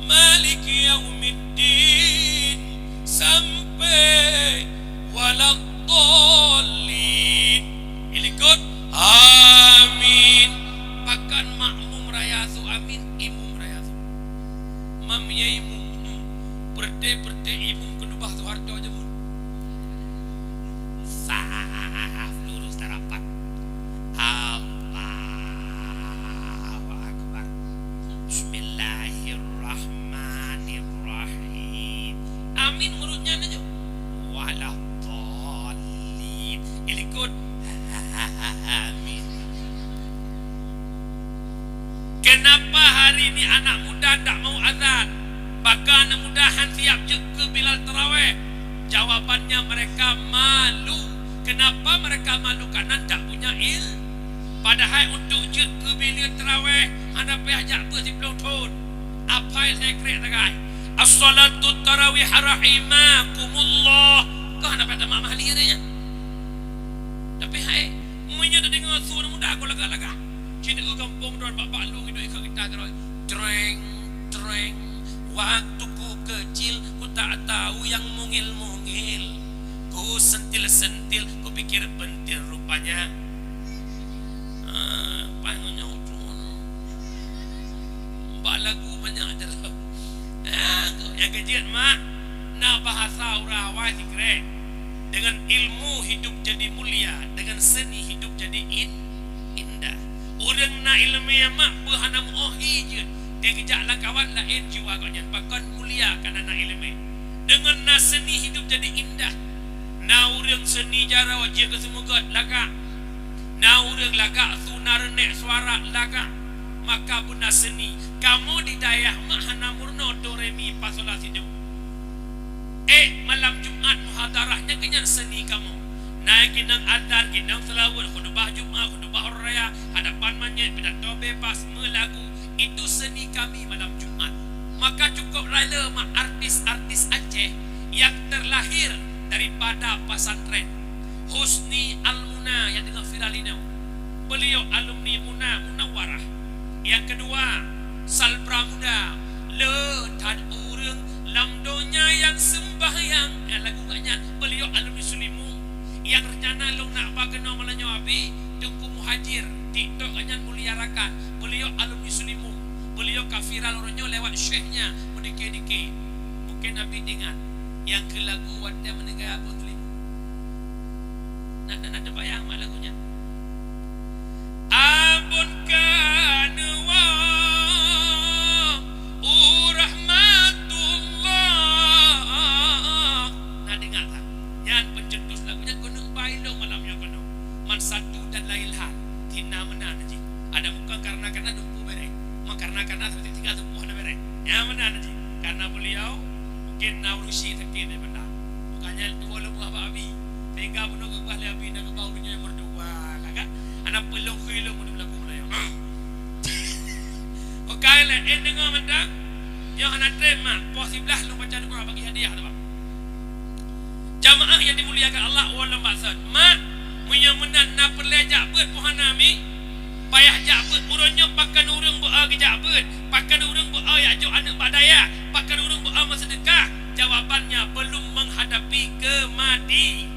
Maliki Yawmiddin sampai waladdallin. Ilikut amin. Bahkan makmum rayasu amin, imum rayasu. Mamnya imum Berde imum kedubah tu harta je pun. Saf lurus terapat. Allahu Akbar. Bismillahirrahmanirrahim. Amin menurutnya aja. Walau dhalin. Ilikut amin. Kenapa hari ini anak muda tak mau azan? Bahkan mudahan siap je ke Bilal Tarawih. Jawabannya mereka malu. Kenapa mereka malu? Karena tak punya Padahal untuk je ke Bilal Tarawih anda payah jak ber 10 tahun. Apa yang saya kira takai? As-salatu tarawih rahimakumullah. Kau anda pada mak mahli dia. Tapi hai, munya dah dengar suara muda aku lagak-lagak. Cinta ke kampung dan bapak lu hidup ikut kita terus. Treng. Waktu ku kecil, ku tak tahu yang mungil-mungil. Ku sentil-sentil, ku pikir pentil rupanya. Panggungnya ucun. Mbak lagu banyak aja lah. Yang kecil mak, nak bahasa urawai sikre. Dengan ilmu hidup jadi mulia, dengan seni hidup jadi indah. Orang nak ilmu yang mak berhanam ohi je. Dia kejak lah kawan lain jiwa kau nyan. Bahkan mulia kerana nak ilmu. Dengan nak seni hidup jadi indah. Na urang seni jara wajib ke semua god lagak. Na urang lagak sunar nek suara lagak. Maka pun nak seni. Kamu di daerah mahana murno do re mi fa sol la si do. Malam Jumat muhadarahnya kenyan seni kamu. Naik kinang adar, kinang selawat, khutbah Jumat, khutbah raya, hadapan manyet, pidato bebas, melagu. Itu seni kami malam Jumat. Maka cukup rela mak artis-artis Aceh yang terlahir daripada pesantren. Husni Al-Muna yang dengan viral ini. Beliau alumni Munawwarah. Yang kedua, Salbra Muda. Le tad urang lamdonya yang sembahyang. Lagu gaknya beliau alumni Sulimu. Yang rencana long nak bageno malanyo abi Tengku Muhajir TikTok kanyan mulia rakan. Beliau alumni Sulimu. Beliau kafiral orangnya lewat syekhnya mendikir-dikir. Mungkin Nabi dengar yang ke lagu Wadah Menegak Abu Sulimu. Nak terbayang mak lagunya. Abun kanwa rahmatullah. Nak dengar tak? Yang pencetus lagunya gunung bailong malamnya gunung. Man satu dan lain hal. Tina menan aja. Ada bukan karena dumpu bereng. Mak karena seperti tiga tumpuh ada bereng. Yang menan aja. Karena Ika pun ke bah le abi nak ke bau dunia yang berdua kakak. Anak pelong khilong mun lagu lah ya. Okey le dengar mentang. Yang anak terima posiblah lu baca Quran bagi hadiah tu bang. Jamaah yang dimuliakan Allah wala maksud. Mak menyamunan na perlejak beut pohana mi. Payah jabut urangnya pakan urang buah ke jabut. Pakan urang buah ya jo anak badaya. Pakan urang buah sedekah. Jawabannya belum menghadapi kemati.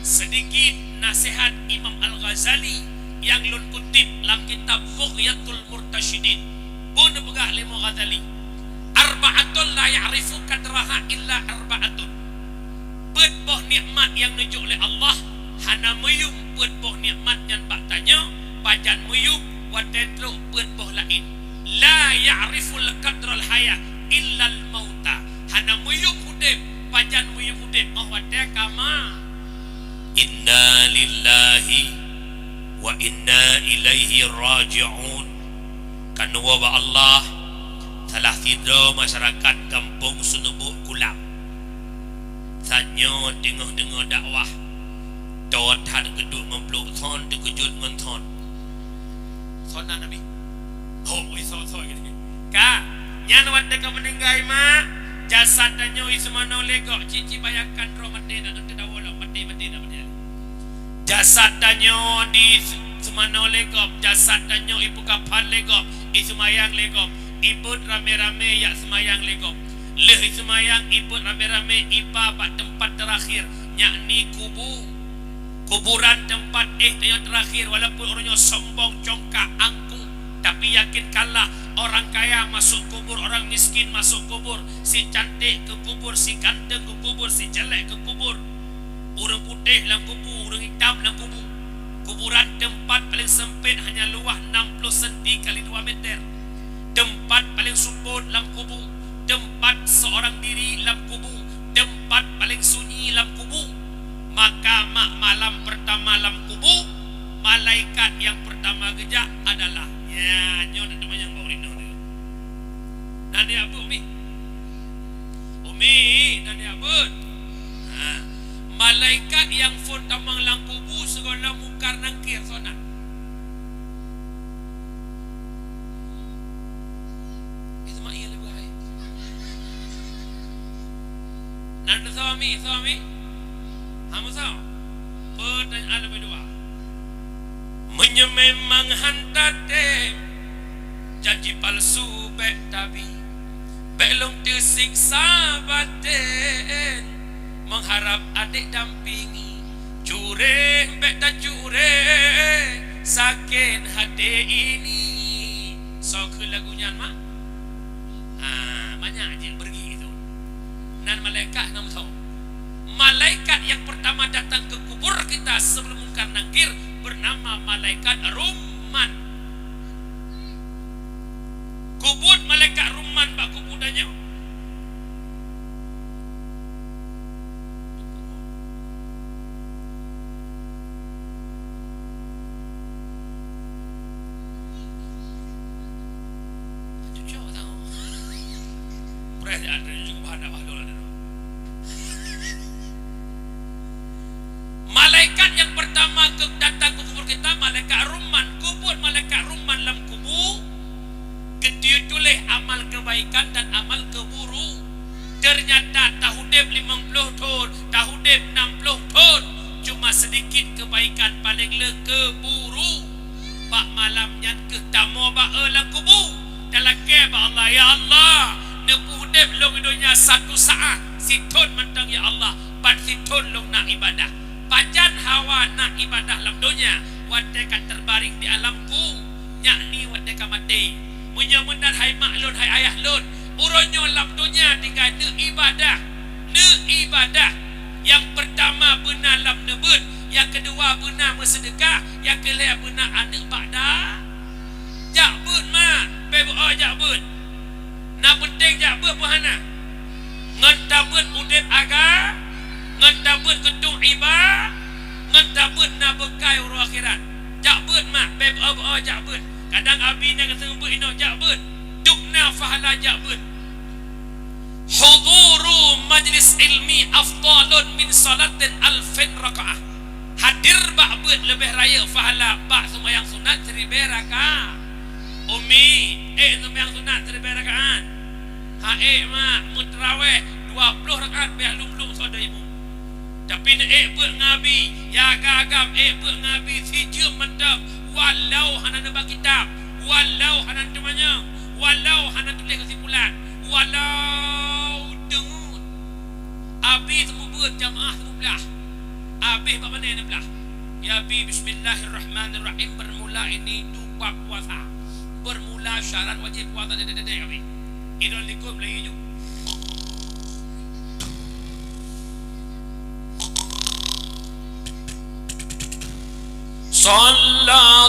Sedikit nasihat Imam Al-Ghazali yang lun kutip dalam kitab Bughyatul Murtasyidin. Pun pegah Imam Ghazali. Arba'atun la ya'rifu kadraha illa arba'atun. Beut boh nikmat yang nunjuk oleh Allah hana meyum beut boh nikmat yang bak tanya pajan meyum wa tedruk beut boh lain. La ya'riful qadral hayah illa al-mauta. Hana meyum hudib pajan meyum hudib oh wate kama. Inna lillahi wa inna ilaihi raji'un. Kan wa Allah salah tidur masyarakat kampung Sunubuk Kulam. Sanyo dengar-dengar dakwah. Tot han geduk ngempluk thon terkejut ngan thon. Thona Nabi. Oh, iso-iso gini. Ka, nyan wat deka meninggai mak. Jasad danyo ismano legok cici bayangkan roh mati dan tedawolo mati dah mati. Jasad danyo di semano legok, jasad danyo ibu kapan legok, isumayang legok. Ibut rame-rame yak semayang legok. Leh semayang ibut rame-rame ipa pak tempat terakhir yakni kuburan tempat yang terakhir. Walaupun orangnya sombong congkak angku tapi yakin kalah. Orang kaya masuk kubur, orang miskin masuk kubur. Si cantik ke kubur, si ganteng ke kubur, si jelek ke kubur. Orang putih dalam kubur, orang hitam dalam kubur. Kuburan tempat paling sempit hanya luas 60 cm kali 2 meter. Tempat paling subur dalam kubur. Tempat seorang diri dalam kubur. Tempat paling sunyi dalam kubur. Maka malam pertama dalam kubur, malaikat yang pertama gejak adalah ya nyo ada teman yang bawa rino ni. Nani apa Umi? Umi nani apa? Malaikat yang pertama dalam kubur segala mungkar nangkir sonat. Nanda suami Hama tahu pertanyaan lebih dua. Menyemang hantate janji palsu bek tabi belum tersiksa batin mengharap adik dampingi cureh bek dan cureh sakit hati ini. So ke lagunya mak banyak je pergi itu. Dan malaikat nama tahu. Malaikat yang pertama datang ke kubur kita sebelum mungkar nakir bernama malaikat Rumman. Kubur malaikat Rumman bak kubur danyo. Jujur tahu. Pres ada juga bahan dakwah dulu. Malaikat yang pertama datang ke kubur kita malaikat Rumman. Kubur malaikat Rumman dalam kubur dia tulis amal kebaikan dan amal keburu. Ternyata tahudib 50 tahun, tahudib 60 tahun, cuma sedikit kebaikan paling le keburu. Pak malamnya ke tamu ba dalam kubur dalam ke ba Allah ya Allah nepudib long dunia satu saat situn mentang ya Allah ban situn long nak ibadah. Pajan hawa nak ibadah dalam dunia wadeka terbaring di alamku yakni wadeka mati. Punya benar hai mak lun hai ayah lun uronyo dalam dunia tinggal ne ibadah. Yang pertama benar dalam nebut, yang kedua benar bersedekah, yang ketiga benar anak bakda. Jakbut mak bebo jakbut na penting jakbut pohana ngentabut udip aga ngentabut gedung iba ngentabut na bekai uru akhirat. Jakbut mak bebo jakbut. Kadang abi nak sebut ino jakbut dukna fahala jakbut. Huduru majlis ilmi afdalun min salatin alfin rakaah. hadir bak beut lebih raya fahala bak sembahyang sunat 1000 rakaat. Umi sembahyang sunat 1000 rakaat. Mak mutraweh 20 rakaat biar lum-lum saudara ibu. Tapi beut ngabi ya gagam beut ngabi sijum mantap walau hanan bak kitab, walau hanan temanya, walau hanan tulis kesimpulan, walau dengut abi semua beut jamaah semua belah. Habis apa mana ni belah? Ya bi bismillahirrahmanirrahim bermula ini tupak puasa. Bermula syarat wajib puasa dedek kami. Idul likum lagi ju. Sallallahu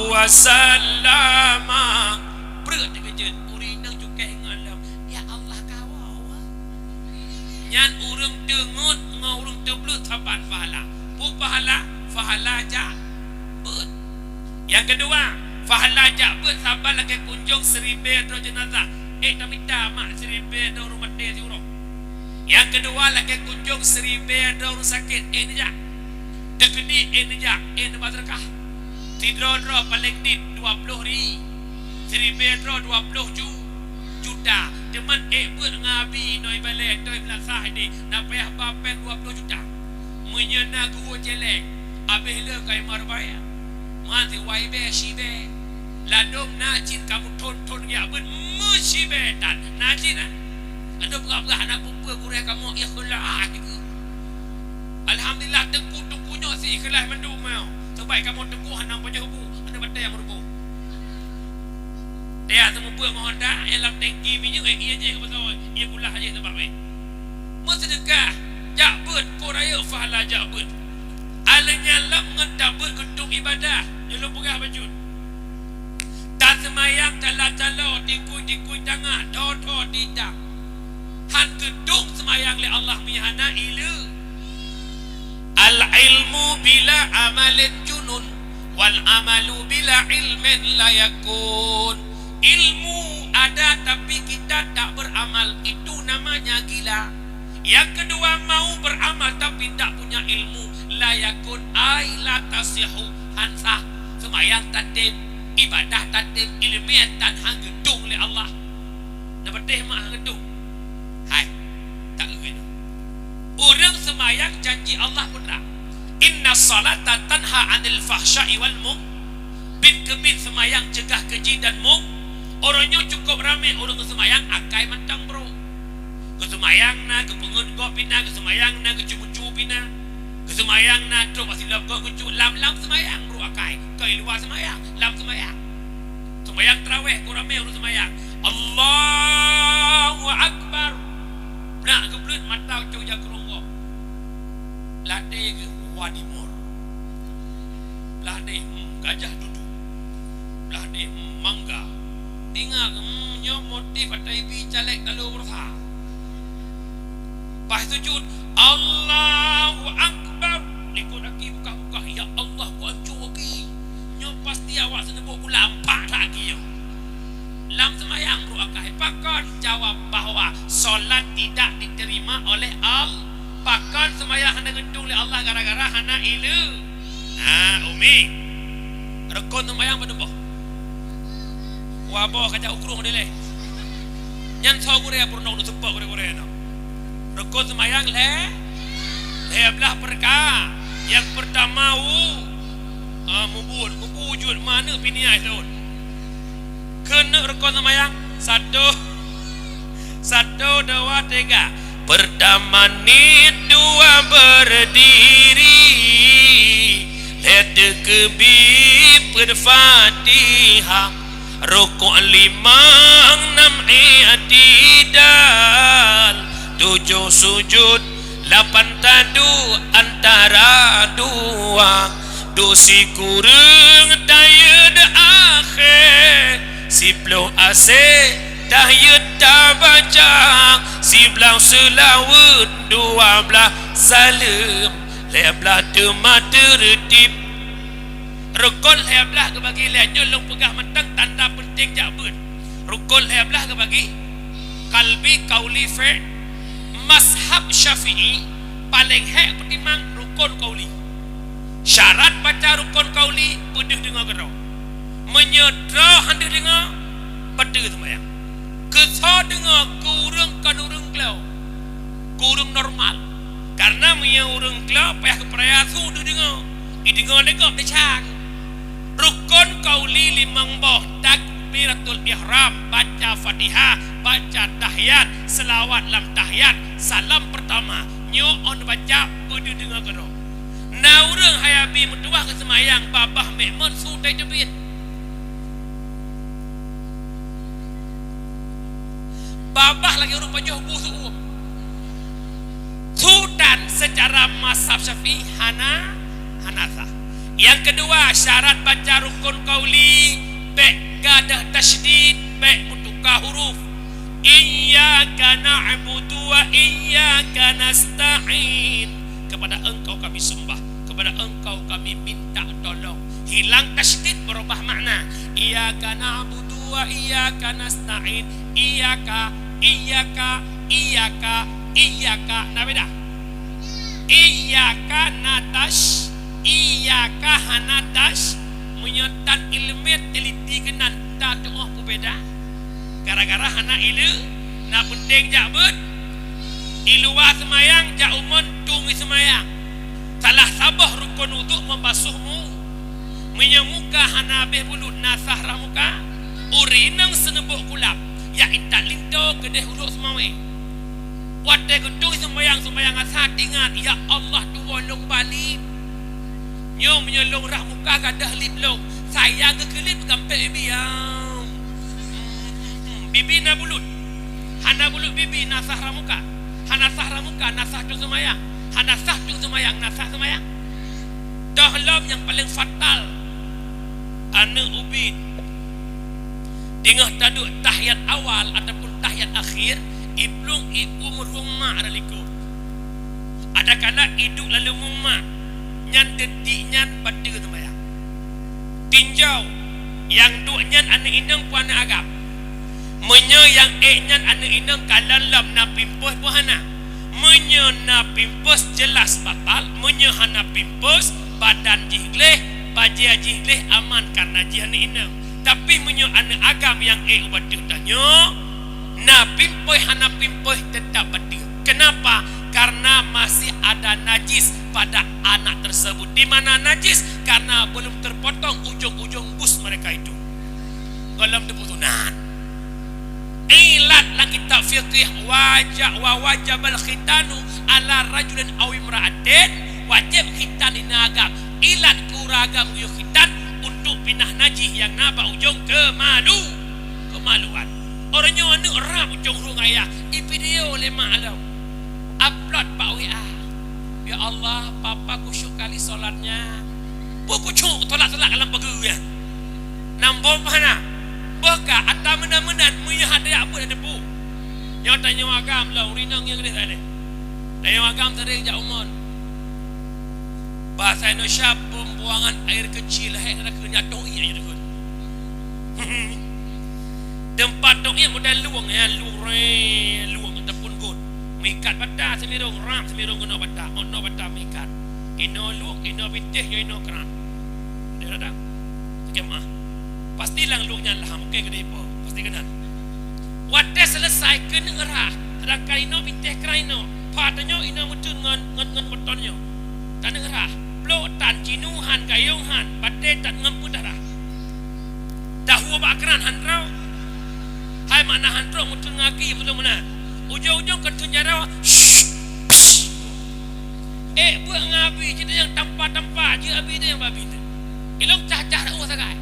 wasallama. Berat dikejut urinang cukai ngalam. Ya Allah kawau. Nyan urang dengut ngurang teblut saban pahala. Bu pahala aja beut. Yang kedua, pahala aja beut saban lagi kunjung 1000 do jenazah. Tamita mak 1000 do rumah dia urang. Yang kedua lagi kunjung 1000 do rumah sakit. Ni jak. Dekedi ni jak. Ni badrakah. Tidro paling di 20 ri. 1000 do 20 juta. Teman buat ngabi noi balik noi belasah ni nak payah bapeng 20 juta menyena gua jelek habis le kai marbaya manti waibe shibe ladom najin kamu tonton ya ben musibe tan najin ada berapa anak perempuan gureh kamu ikhlas gitu. Alhamdulillah tengku-tengkunya si ikhlas mendung mau sebaik kamu tengku hanang paja hubu ada benda yang merubuh dia semua buat Honda yang dalam tangki minyak ia je ke pasal ia pula aja sebab ni sedekah jabut koraya fahala jabut alanya lam ngendabut gedung ibadah jelum pegah baju tak semayang tala-tala dikui tangan dodo tidak han gedung semayang li Allah mihana ilu al ilmu bila amalin junun wal amalu bila ilmin la yakun. Ilmu ada tapi kita tak beramal, itu namanya gila. Yang kedua mau beramal tapi tak punya ilmu, la yakun ay la tasihu hansah semayang tatim ibadah tatim ilmiah tan hang gedung li Allah. Dapat mak gedung. Hai. Tak gitu. Orang semayang janji Allah putra. Inna salata tanha anil fahsya'i wal munkar. Bin kebin semayang cegah keji dan munkar. Orangnya cukup ramai orang kesemayang akai mantang bro. Kesemayang na kepengun kau pina, kesemayang na kecubu pina, kesemayang na terus masih lap kau kecu lam semayang bro akai. Kau luar semayang lam semayang. Semayang terawih kau ramai orang semayang. Allahu Akbar. Nak kebelut mata kau jaga keronggo. Ladai ke wadimor. Ladai gajah duduk. Ladai mangga. Tinggal nyo motif atai bi calek lalu berusaha. Pas sujud Allahu Akbar. Likut lagi buka-buka ya Allah ku ancur lagi. Nyo pasti awak senebuk ku lampak lagi yo. Lam semayang ru akai pakon jawab bahawa solat tidak diterima oleh Allah. Pakon semayang hana gedung oleh Allah gara-gara hana ilu. Umi. Rekon semayang berdebuh. Wabah kaca ukurung dia leh. Yang tahu gureh pun nak sepak gureh no. Rekod semayang leh belah perka. Yang pertama mubujud mana piniai tahun. Kena rekod semayang 1 2 3. Pertama ni 2 berdiri. Let kebi berfatihah. Rukuk 5 6 i'tidal 7 sujud 8 tadu antara 2 dosi kurang daya akhir 10 ase daya tak baca 11 selawat 12 salam 13 temat tertib. Rukun heblah ke bagi lejul long pegah mentang tanda penting jabut. Rukun heblah ke bagi kalbi kauli fa' mazhab Syafi'i paling hak pertimang rukun kauli. Syarat baca rukun kauli pedih dengar gerau. Menyedra hendak dengar pedih sembahyang. Kesah dengar kurang kan urang kelau. Kurang normal. Karena punya urang kelau payah keperaya su dengar. Dengar decak. Rukun kauli limang boh takbiratul ihram, baca Fatihah, baca tahiyat, selawat lam tahiyat, salam pertama. Nyo on baca pedih dengar gerau. Na urang hayabi mutuah ke semayang babah mekmon sutai jebit. Babah lagi urang pajoh busuk. Sudan secara mazhab Syafi'i Hanafah. Yang kedua, syarat baca rukun kauli baik gadah tasydid, baik mutukah huruf. Iyyaka na'budu wa iyyaka nasta'in. Kepada engkau kami sembah, kepada engkau kami minta tolong. Hilang tasydid berubah makna. Iyyaka na'budu wa iyyaka nasta'in. Iyyaka nah beda. Iyyaka natash, iyyaka hanatash. Menyotan ilmet teliti kenan tak doa ku beda. Gara-gara hana ilu na penting jak bet. Iluwa semayang jak umon tungi semayang. Salah sabah rukun wudu membasuhmu. Menyamuka hanabeh bulut nasah ramuka. Urinang senebuk kulap. Ya intak linto kedeh huluk semawe. Wadai gedung sembayang asat ingat. Ya Allah tuolong balik. Nyom menyolong rah muka gadah lip long. Sayang ke kelip gampek bibi yang bibi na bulut. Hana bulut bibi nasah ramuka. Hana sah ramuka nasah tung semayang. Hana sah tung semayang nasah semayang. Dahlam yang paling fatal. Ana ubid tengah taduk tahiyat awal ataupun tahiyat akhir, iblung umur rumah ada likur. Ada kala hidup lalu rumah nyan detik nyan pada sembahyang. Tinjau yang duk nyan anak inang puan agam. Menye yang nyan anak inang kalan lam na pimpus puhana. Menye na pimpus jelas batal, menye hana pimpus badan jihleh, bajia jihleh aman karena jihan inang. Tapi menyo anak agam yang ubat ditanya na pimpoy hana pimpoy tetap betul. Kenapa? Karena masih ada najis pada anak tersebut. Di mana najis? Karena belum terpotong ujung-ujung bus mereka itu. Dalam terputunan. Ilat lang kitab fiqih wajabal khitanu ala rajulin aw imra'atin. Wajib khitan ina agam. Ilat kuragam yu khitan untuk pindah najis yang naba ujung kemaluan. Orangnya anu ram ujung hurung ayah. Video lemak alam. Upload Pak WA. Ya Allah, papa kusyuk kali solatnya. Kusyuk tolak-tolak dalam peguyan. Nambah mana? Boka atau menan-menan muya ada apa dah debu. Yang tanya agam lah urinang yang gede tadi. Tanya agam tadi jak umon. Bahasa Indonesia pembuangan air kecil hek nak nyatung ia je dekun. Tempat dong ia modal luang ya, luang ataupun got. Mikat bata semirung ram semirung kena bata, ono bata mikat. Ino luang, ino bitih, ino keran. Dia datang. Kemah. Pastilah luangnya lah mungkin gede po. Pasti kenal. Wadah selesai kena ngerah. Sedangkan ino bitih keran ino. Patanya ino mutun ngan betonnya. Tak ngerah. Blotan jinuhan gayunghan badai tak ngampu darah. Dahulu bakran handrau. Hai mana handrau mutun ngaki betul mana. Ujung-ujung kentun jarau. Buat ngabi cerita yang tanpa-tanpa je abi dia yang babi tu. Ilok cah-cah dah sagai.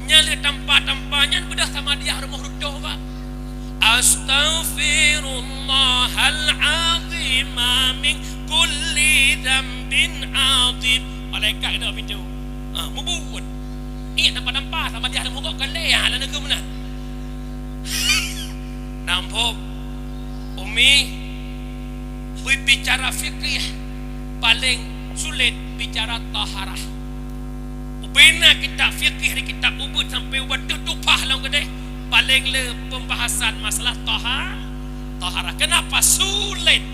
Nyala tanpa-tampanya bedah sama dia rumah rudoh pak. Astaghfirullahal azim min kulli dambin azim. Malaikat kena pintu. Mubun. Nampak-nampak sama dia ada mogok kalai lah negara mana. Nampak Umi berbicara fikih paling sulit bicara taharah. Bina kitab fikih di kitab ubud sampai ubud tupah lah kedai. Paling le pembahasan masalah taharah. Kenapa sulit?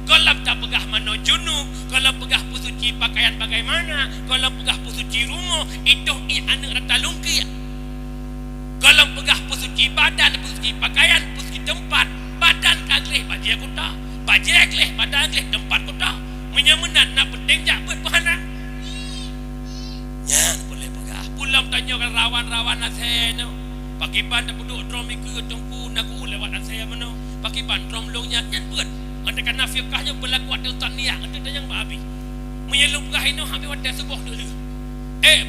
Kalau tak pegah mano junub, kalau pegah pusuci pakaian bagaimana, kalau pegah pusuci rumah, itu anak rata lungki. Kalau pegah pusuci badan, pusuci pakaian, pusuci tempat, badan kagleh bajai kota, bajai kagleh badan kagleh tempat kota. Menyamenan nak penting jak berpahana. Nyan boleh pegah. Pulang tanya kan rawan-rawan aseno. Pakai ban tak duduk drum ikut tungku nak lewat asaya mana. Pakai ban drum longnya nyan buat. Ada kan nafiqahnya berlaku ada ustaz niat ada yang babi. Menyeluk pegah ini habis wadah sebuah dulu.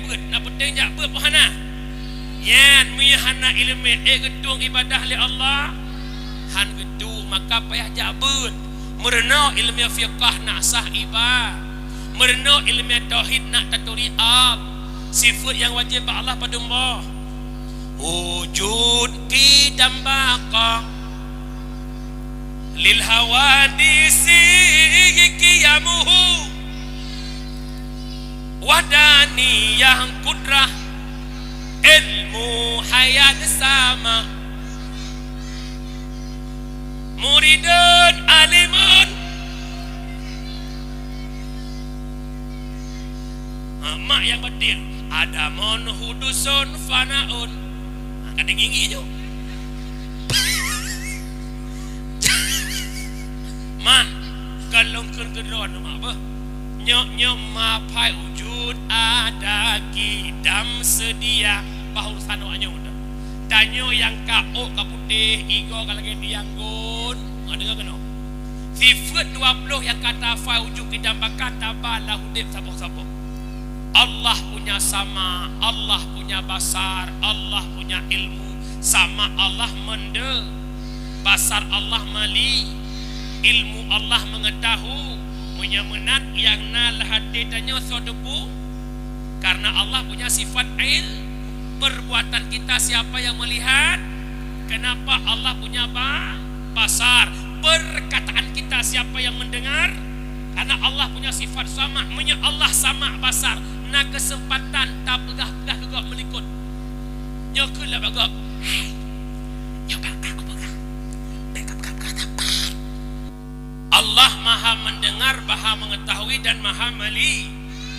Buat nak penting jak berpahana. Yan muyahana ilmu gedung ibadah li Allah. Han gedung maka payah jabut. Merena ilmu fiqah nak sah ibadah. Merena ilmu tauhid nak taturi ab. Sifat yang wajib Allah pada Allah. Wujud qidam baqa lil hawadisi qiyamuhu wadaniyah qudrah ilmu hayat sama muridun alimun mak yang betul ada mon hudusun fanaun kadang gigi je mak kalau kedron mak apa nyok mapai wujud ada kidam sedia bahur sanoannya udah tanyo yang kaok kaputih igo kalagi dianggun ada kena sifat 20 yang kata fa wujud kidam bakata bala hudib sabuk-sabuk Allah punya sama, Allah punya basar, Allah punya ilmu. Sama Allah mende, basar Allah mali, ilmu Allah mengetahui. Punya menat yang nal hati tanya sodebu. Karena Allah punya sifat perbuatan kita siapa yang melihat? Kenapa Allah punya basar? Perkataan kita siapa yang mendengar? Karena Allah punya sifat sama, punya Allah sama basar. Nak kesempatan tak pegah-pegah gegak melikut. Nyokul lah bagak. Hai. Nyokul aku pegah. Pegah-pegah tempat. Allah maha mendengar, maha mengetahui dan maha meli.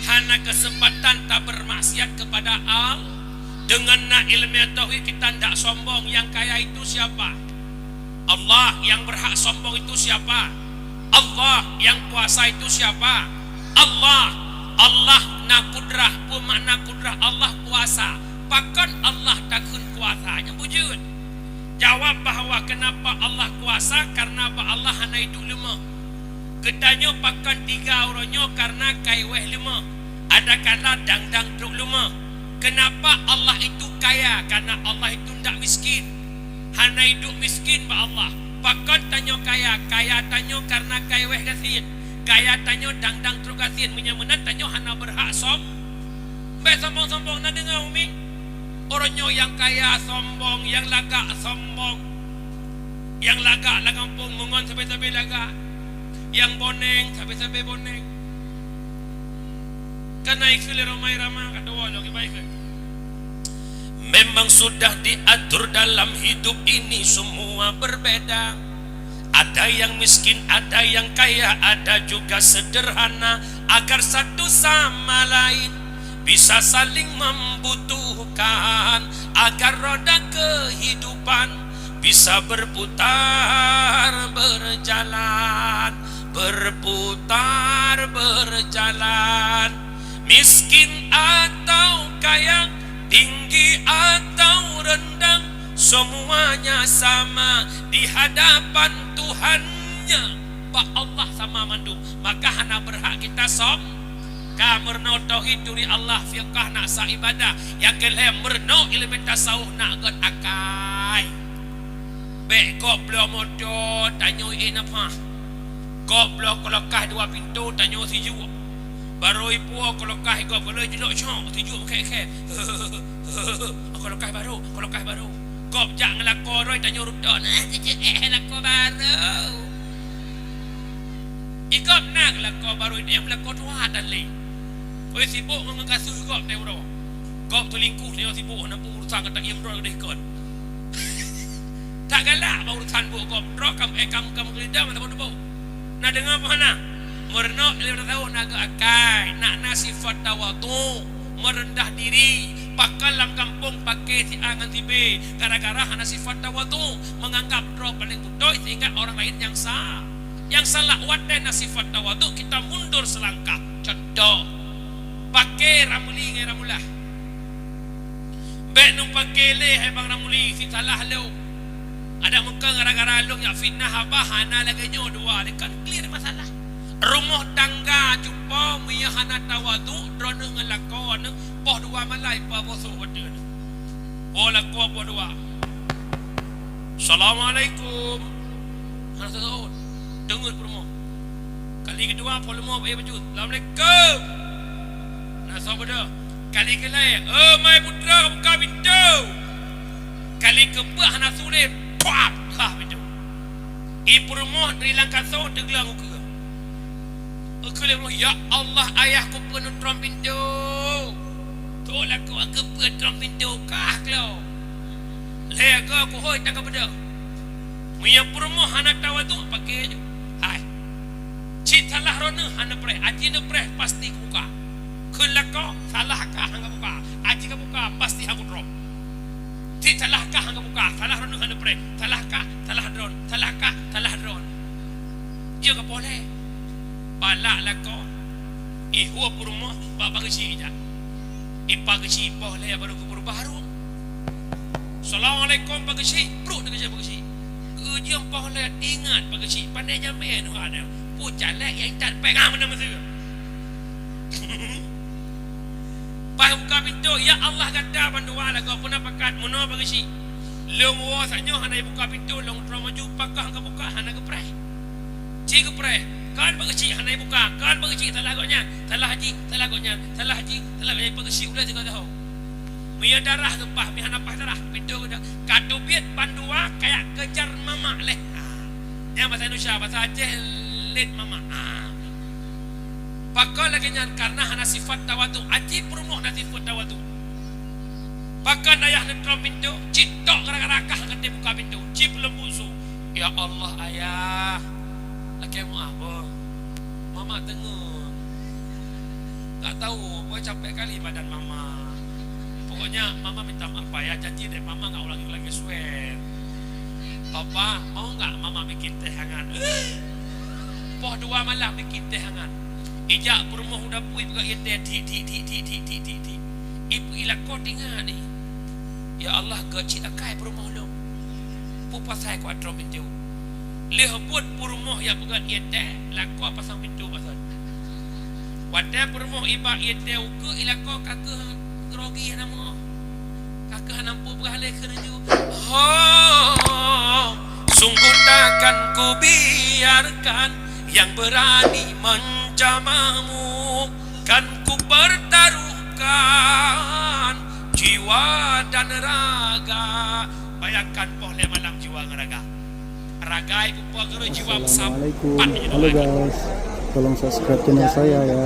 Hana kesempatan tak bermaksiat kepada Allah. Dengan nak ilmu tauhid kita tidak sombong. Yang kaya itu siapa? Allah. Yang berhak sombong itu siapa? Allah. Yang kuasa itu siapa? Allah. Allah nak kudrah, pemakna kudrah Allah kuasa. Pakan Allah takun kuasa. Yang wujud. Jawab bahawa kenapa Allah kuasa? Karena Allah hana hidup lemah. Kedanyo pakan 3 orangnya karena kaiweh lemah. Ada kala dang-dang truk lemah. Kenapa Allah itu kaya? Karena Allah itu tidak miskin. Hana hidup miskin ba Allah. Pakan tanyo kaya. Kaya tanyo karena kaiweh kasih. Kaya tanyo dang-dang truk kasin menyamenan tanyo hana berhak Baik sombong-sombong nak dengar umi. Orangnya yang kaya sombong, yang lagak sombong. Yang lagak lagampung mengon sampai-sampai lagak. Yang boneng sampai-sampai boneng. Karena ikhli ramai ramah kata wala baik. Memang sudah diatur dalam hidup ini semua berbeda. Ada yang miskin, ada yang kaya, ada juga sederhana. Agar satu sama lain bisa saling membutuhkan. Agar roda kehidupan bisa berputar berjalan. Berputar berjalan. Miskin atau kaya, tinggi atau rendah, semuanya sama di hadapan Tuhannya. Pak Allah sama mandu. Maka hana berhak kita merno tauhid duri Allah fiqah nak sa ibadah. Yang kelem merno ilmu tasawuf nak got akai. Bek goblok modo tanyo apa? Goblok kalau kah 2 pintu tanyo siju. Baru ibu kalau kah go boleh jelok cok siju kek. Kalau kah baru. Kop jak ngelako roy tanya rudon lako baru ikop nak lako baru dia melako tua dan lain kau sibuk mengangkasuh kop dia bro kop terlingkuh dia sibuk nampu urusan kata ia bro dia ikut tak galak urusan bu kop bro kamu kelidam atau bau Nak dengar apa nak? Merenok 5 tahun naga akai. Nak sifat tawadu, merendah diri. Pakal dalam kampung pakai si A dengan si B. Gara-gara hana sifat tawadu, menganggap drop paling budoy sehingga orang lain yang sah. Yang salah wadah na sifat tawadu, kita mundur selangkah. Contoh, pakai ramuli ngai ramulah. Bek nung pakai le hai bang ramuli si salah lo. Ada muka gara-gara lo yang fitnah abah hana lagi nyo dua, kan clear masalah. Rumah tangga jumpa miya hana tawadu drone ngelakon poh dua malai pa boso wede. Bola ko poh dua. Assalamualaikum. Hana tahun. Dengar rumah. Kali kedua poh lemah bayi baju. Assalamualaikum. Nasa bodoh. Kali kelai, mai putra buka pintu. Kali keempat hana sulit. Pap, lah pintu. Ibu rumah dari langkaso teglang muka. Aku lihat, ya Allah, ayahku penutram pintu. Tolak aku penutram pintu kah kau? Leh aku hoi tak kepada. Mia rumah hana tawadu pakai je. Hai. Cik salah rona hana pre, aji ne pre pasti buka. Kelako salah kah hang buka. Aji ka buka pasti hang drop. Cik salah kah hang buka, salah rona hana pre. Salah kah, salah drone. Salah kah, salah drone. Dia ka boleh. Balak lah kau. Hua rumah bapa kecil je. Ipa kecil boleh baru kubur baru. Assalamualaikum pak kecil. Perut dia pak kecil. Ujian boleh ingat pak kecil. Pandai jamin ada. Pucat lah yang tak pegang mana masa. Pak buka pintu, ya Allah kata bandua lah kau pernah pakat mana pak kecil. Long wasanya hana buka pintu, long maju pakah ke buka hana ke pray. Cik ke pray. Kan berkecil hana buka, kan berkecil salah agaknya, salah haji, salah agaknya, salah haji, salah agaknya berkecil udah 3 tahun. Mia darah gempah, mia napah darah, pintu udah. Kadubit pandua kayak kejar mama leh. Yang bahasa Indonesia, bahasa Aceh let mama. Pakal lagi nyan karena hana sifat tawadu, aji perumuh na sifat tawadu. Pakal ayah netro pintu, citok gara-gara kah kata buka pintu, cip lembusu. Ya Allah ayah. Laki mu apa? Mama tengok. Tak tahu, gua capek kali badan mama. Pokoknya mama minta maaf ya, janji deh mama enggak ulangi swear. Papa, mau enggak mama bikin teh hangat? Poh 2 malam bikin teh hangat. Ijak rumah udah pui buka teh di. Ibu ila kau dengar ni. Ya Allah, gacit akai rumah lu. Pupa saya kuat drum itu. Leh buat rumah yang bukan iete lako pasang pintu pasal. Wadah rumah iba iete uku ilako kakak grogi nama. Kakak nampu berhalai kerja. Oh, sungguh takkan ku biarkan yang berani mencamamu. Kan ku pertaruhkan jiwa dan raga. Bayangkan boleh malam jiwa dan raga. Ragai Assalamualaikum. Halo guys, tolong subscribe channel saya ya.